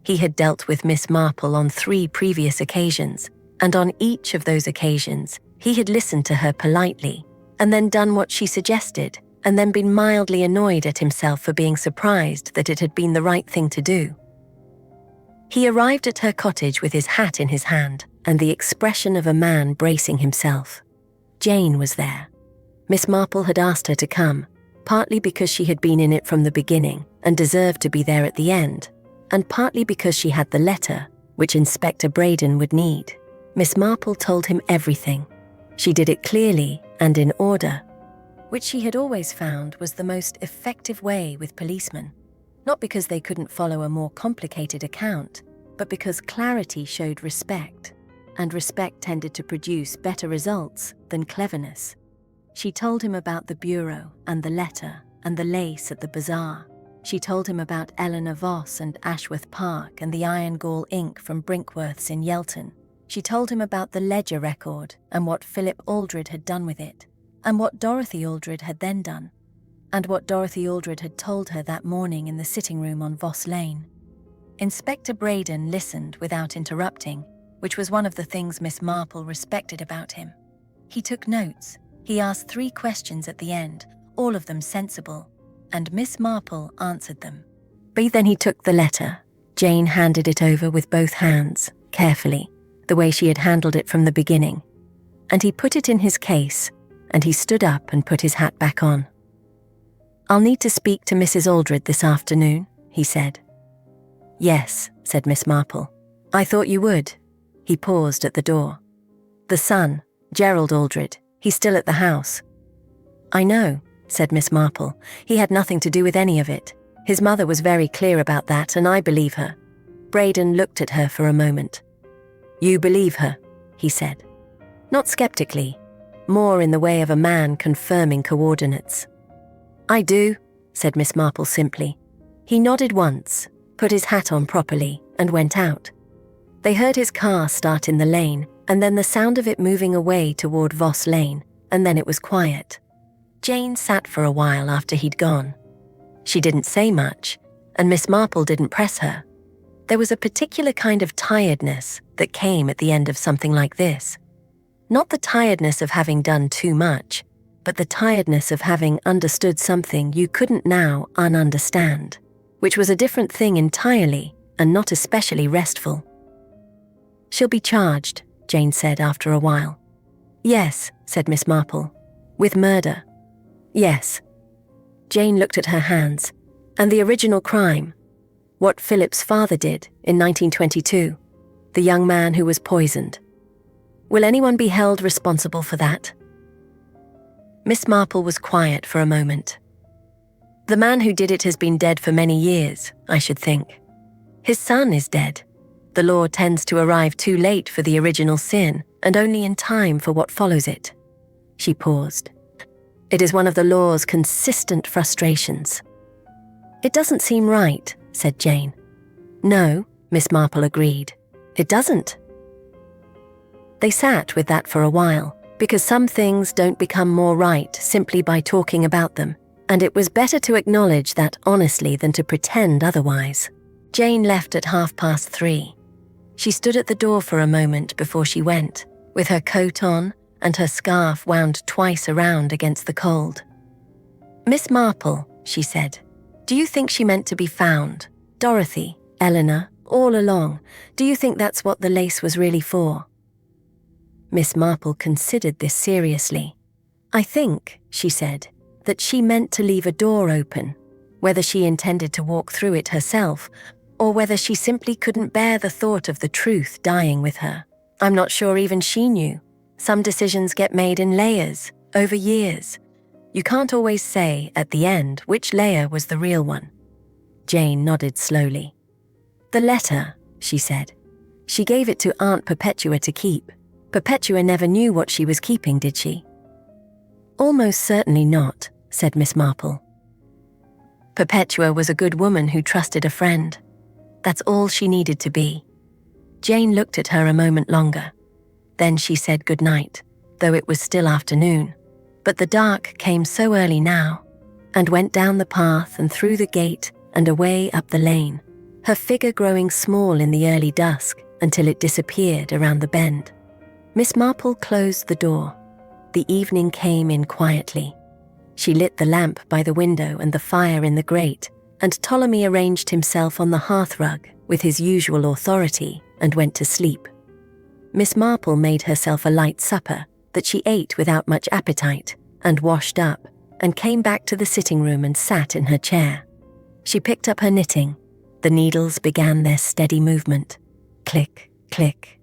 He had dealt with Miss Marple on 3 previous occasions, and on each of those occasions, he had listened to her politely, and then done what she suggested, and then been mildly annoyed at himself for being surprised that it had been the right thing to do. He arrived at her cottage with his hat in his hand, and the expression of a man bracing himself. Jane was there. Miss Marple had asked her to come, partly because she had been in it from the beginning and deserved to be there at the end, and partly because she had the letter, which Inspector Braden would need. Miss Marple told him everything. She did it clearly and in order, which she had always found was the most effective way with policemen, not because they couldn't follow a more complicated account, but because clarity showed respect, and respect tended to produce better results than cleverness. She told him about the bureau and the letter and the lace at the bazaar. She told him about Eleanor Voss and Ashworth Park and the iron gall ink from Brinkworth's in Yelton. She told him about the ledger record and what Philip Aldred had done with it, and what Dorothy Aldred had then done, and what Dorothy Aldred had told her that morning in the sitting room on Voss Lane. Inspector Braden listened without interrupting, which was one of the things Miss Marple respected about him. He took notes. He asked 3 questions at the end, all of them sensible, and Miss Marple answered them. But then he took the letter. Jane handed it over with both hands, carefully, the way she had handled it from the beginning, and he put it in his case, and he stood up and put his hat back on. "I'll need to speak to Mrs. Aldred this afternoon," he said. "Yes," said Miss Marple. "I thought you would." He paused at the door. "The son, Gerald Aldred, he's still at the house." "I know," said Miss Marple. "He had nothing to do with any of it. His mother was very clear about that, and I believe her." Braden looked at her for a moment. "You believe her?" he said. Not skeptically, more in the way of a man confirming coordinates. "I do," said Miss Marple simply. He nodded once, put his hat on properly, and went out. They heard his car start in the lane, and then the sound of it moving away toward Voss Lane, and then it was quiet. Jane sat for a while after he'd gone. She didn't say much, and Miss Marple didn't press her. There was a particular kind of tiredness that came at the end of something like this. Not the tiredness of having done too much, but the tiredness of having understood something you couldn't now ununderstand, which was a different thing entirely and not especially restful. "She'll be charged," Jane said after a while. "Yes," said Miss Marple. "With murder." "Yes." Jane looked at her hands. "And the original crime? What Philip's father did in 1922, the young man who was poisoned. Will anyone be held responsible for that?" Miss Marple was quiet for a moment. "The man who did it has been dead for many years, I should think. His son is dead. The law tends to arrive too late for the original sin and only in time for what follows it." She paused. "It is one of the law's consistent frustrations." "It doesn't seem right," said Jane. "No," Miss Marple agreed. "It doesn't." They sat with that for a while, because some things don't become more right simply by talking about them, and it was better to acknowledge that honestly than to pretend otherwise. Jane left at 3:30. She stood at the door for a moment before she went, with her coat on and her scarf wound twice around against the cold. "Miss Marple," she said, "do you think she meant to be found? Dorothy, Eleanor, all along. Do you think that's what the lace was really for?" Miss Marple considered this seriously. "I think," she said, "that she meant to leave a door open, whether she intended to walk through it herself, or whether she simply couldn't bear the thought of the truth dying with her. I'm not sure even she knew. Some decisions get made in layers, over years. You can't always say, at the end, which layer was the real one." Jane nodded slowly. "The letter," she said. "She gave it to Aunt Perpetua to keep. Perpetua never knew what she was keeping, did she?" "Almost certainly not," said Miss Marple. "Perpetua was a good woman who trusted a friend. That's all she needed to be." Jane looked at her a moment longer. Then she said good night, though it was still afternoon. But the dark came so early now, and went down the path and through the gate and away up the lane, her figure growing small in the early dusk until it disappeared around the bend. Miss Marple closed the door. The evening came in quietly. She lit the lamp by the window and the fire in the grate, and Ptolemy arranged himself on the hearthrug with his usual authority and went to sleep. Miss Marple made herself a light supper that she ate without much appetite and washed up and came back to the sitting room and sat in her chair. She picked up her knitting. The needles began their steady movement. Click, click,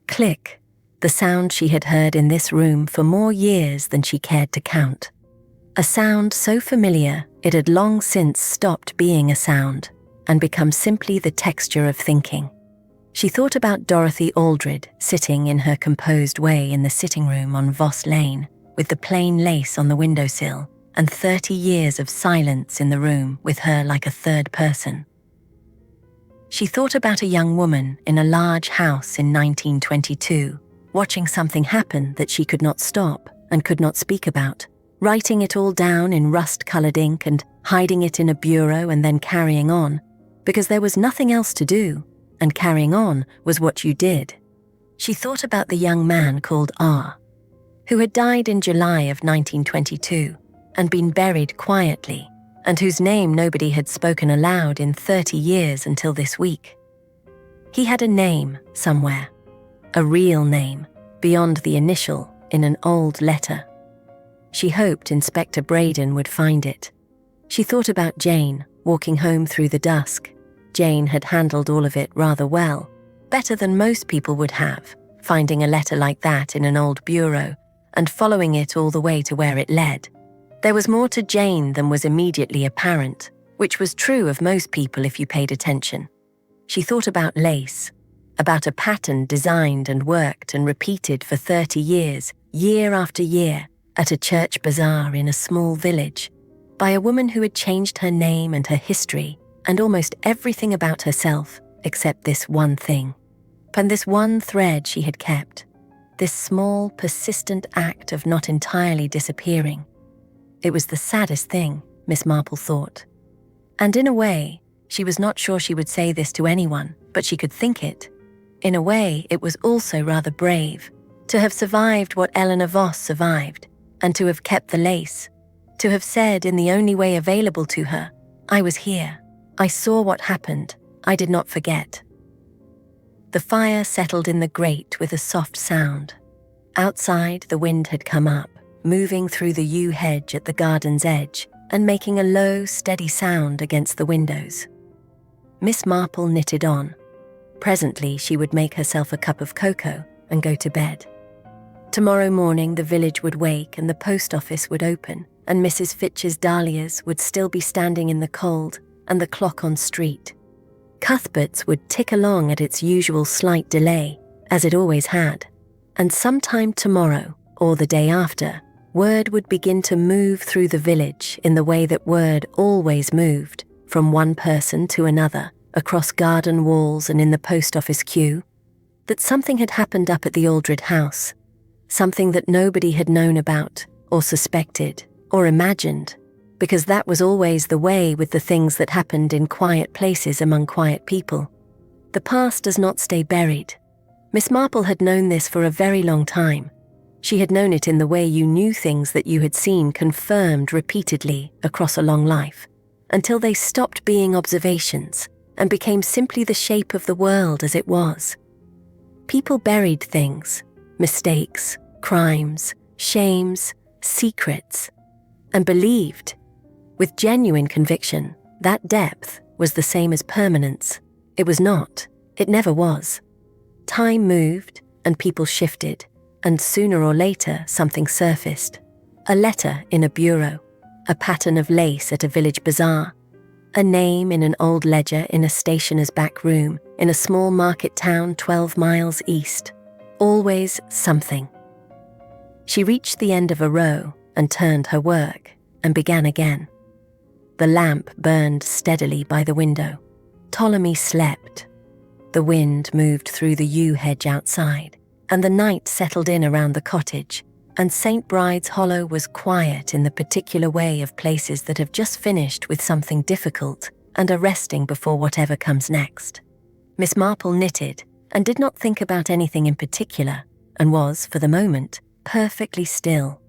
click, the sound she had heard in this room for more years than she cared to count. A sound so familiar it had long since stopped being a sound and become simply the texture of thinking. She thought about Dorothy Aldred sitting in her composed way in the sitting room on Voss Lane with the plain lace on the windowsill and 30 years of silence in the room with her like a third person. She thought about a young woman in a large house in 1922, watching something happen that she could not stop and could not speak about, writing it all down in rust-colored ink and hiding it in a bureau and then carrying on, because there was nothing else to do, and carrying on was what you did. She thought about the young man called R, who had died in July of 1922 and been buried quietly, and whose name nobody had spoken aloud in 30 years until this week. He had a name somewhere, a real name, beyond the initial in an old letter. She hoped Inspector Braden would find it. She thought about Jane walking home through the dusk. Jane had handled all of it rather well, better than most people would have, finding a letter like that in an old bureau and following it all the way to where it led. There was more to Jane than was immediately apparent, which was true of most people if you paid attention. She thought about lace, about a pattern designed and worked and repeated for 30 years, year after year, at a church bazaar in a small village, by a woman who had changed her name and her history and almost everything about herself except this one thing. And this one thread she had kept, this small, persistent act of not entirely disappearing. It was the saddest thing, Miss Marple thought. And in a way, she was not sure she would say this to anyone, but she could think it. In a way, it was also rather brave, to have survived what Eleanor Voss survived, and to have kept the lace, to have said in the only way available to her, "I was here. I saw what happened. I did not forget." The fire settled in the grate with a soft sound. Outside, the wind had come up, moving through the yew hedge at the garden's edge and making a low, steady sound against the windows. Miss Marple knitted on. Presently, she would make herself a cup of cocoa and go to bed. Tomorrow morning, the village would wake and the post office would open, and Mrs. Fitch's dahlias would still be standing in the cold and the clock on street. Cuthbert's would tick along at its usual slight delay, as it always had, and sometime tomorrow, or the day after, word would begin to move through the village in the way that word always moved, from one person to another, across garden walls and in the post office queue, that something had happened up at the Aldred house, something that nobody had known about, or suspected, or imagined, because that was always the way with the things that happened in quiet places among quiet people. The past does not stay buried. Miss Marple had known this for a very long time. She had known it in the way you knew things that you had seen confirmed repeatedly across a long life, until they stopped being observations and became simply the shape of the world as it was. People buried things, mistakes, crimes, shames, secrets, and believed, with genuine conviction, that depth was the same as permanence. It was not. It never was. Time moved and people shifted, and sooner or later something surfaced. A letter in a bureau, a pattern of lace at a village bazaar, a name in an old ledger in a stationer's back room in a small market town 12 miles east. Always something. She reached the end of a row and turned her work and began again. The lamp burned steadily by the window. Ptolemy slept. The wind moved through the yew hedge outside, and the night settled in around the cottage, and St. Bride's Hollow was quiet in the particular way of places that have just finished with something difficult and are resting before whatever comes next. Miss Marple knitted and did not think about anything in particular, and was, for the moment, perfectly still.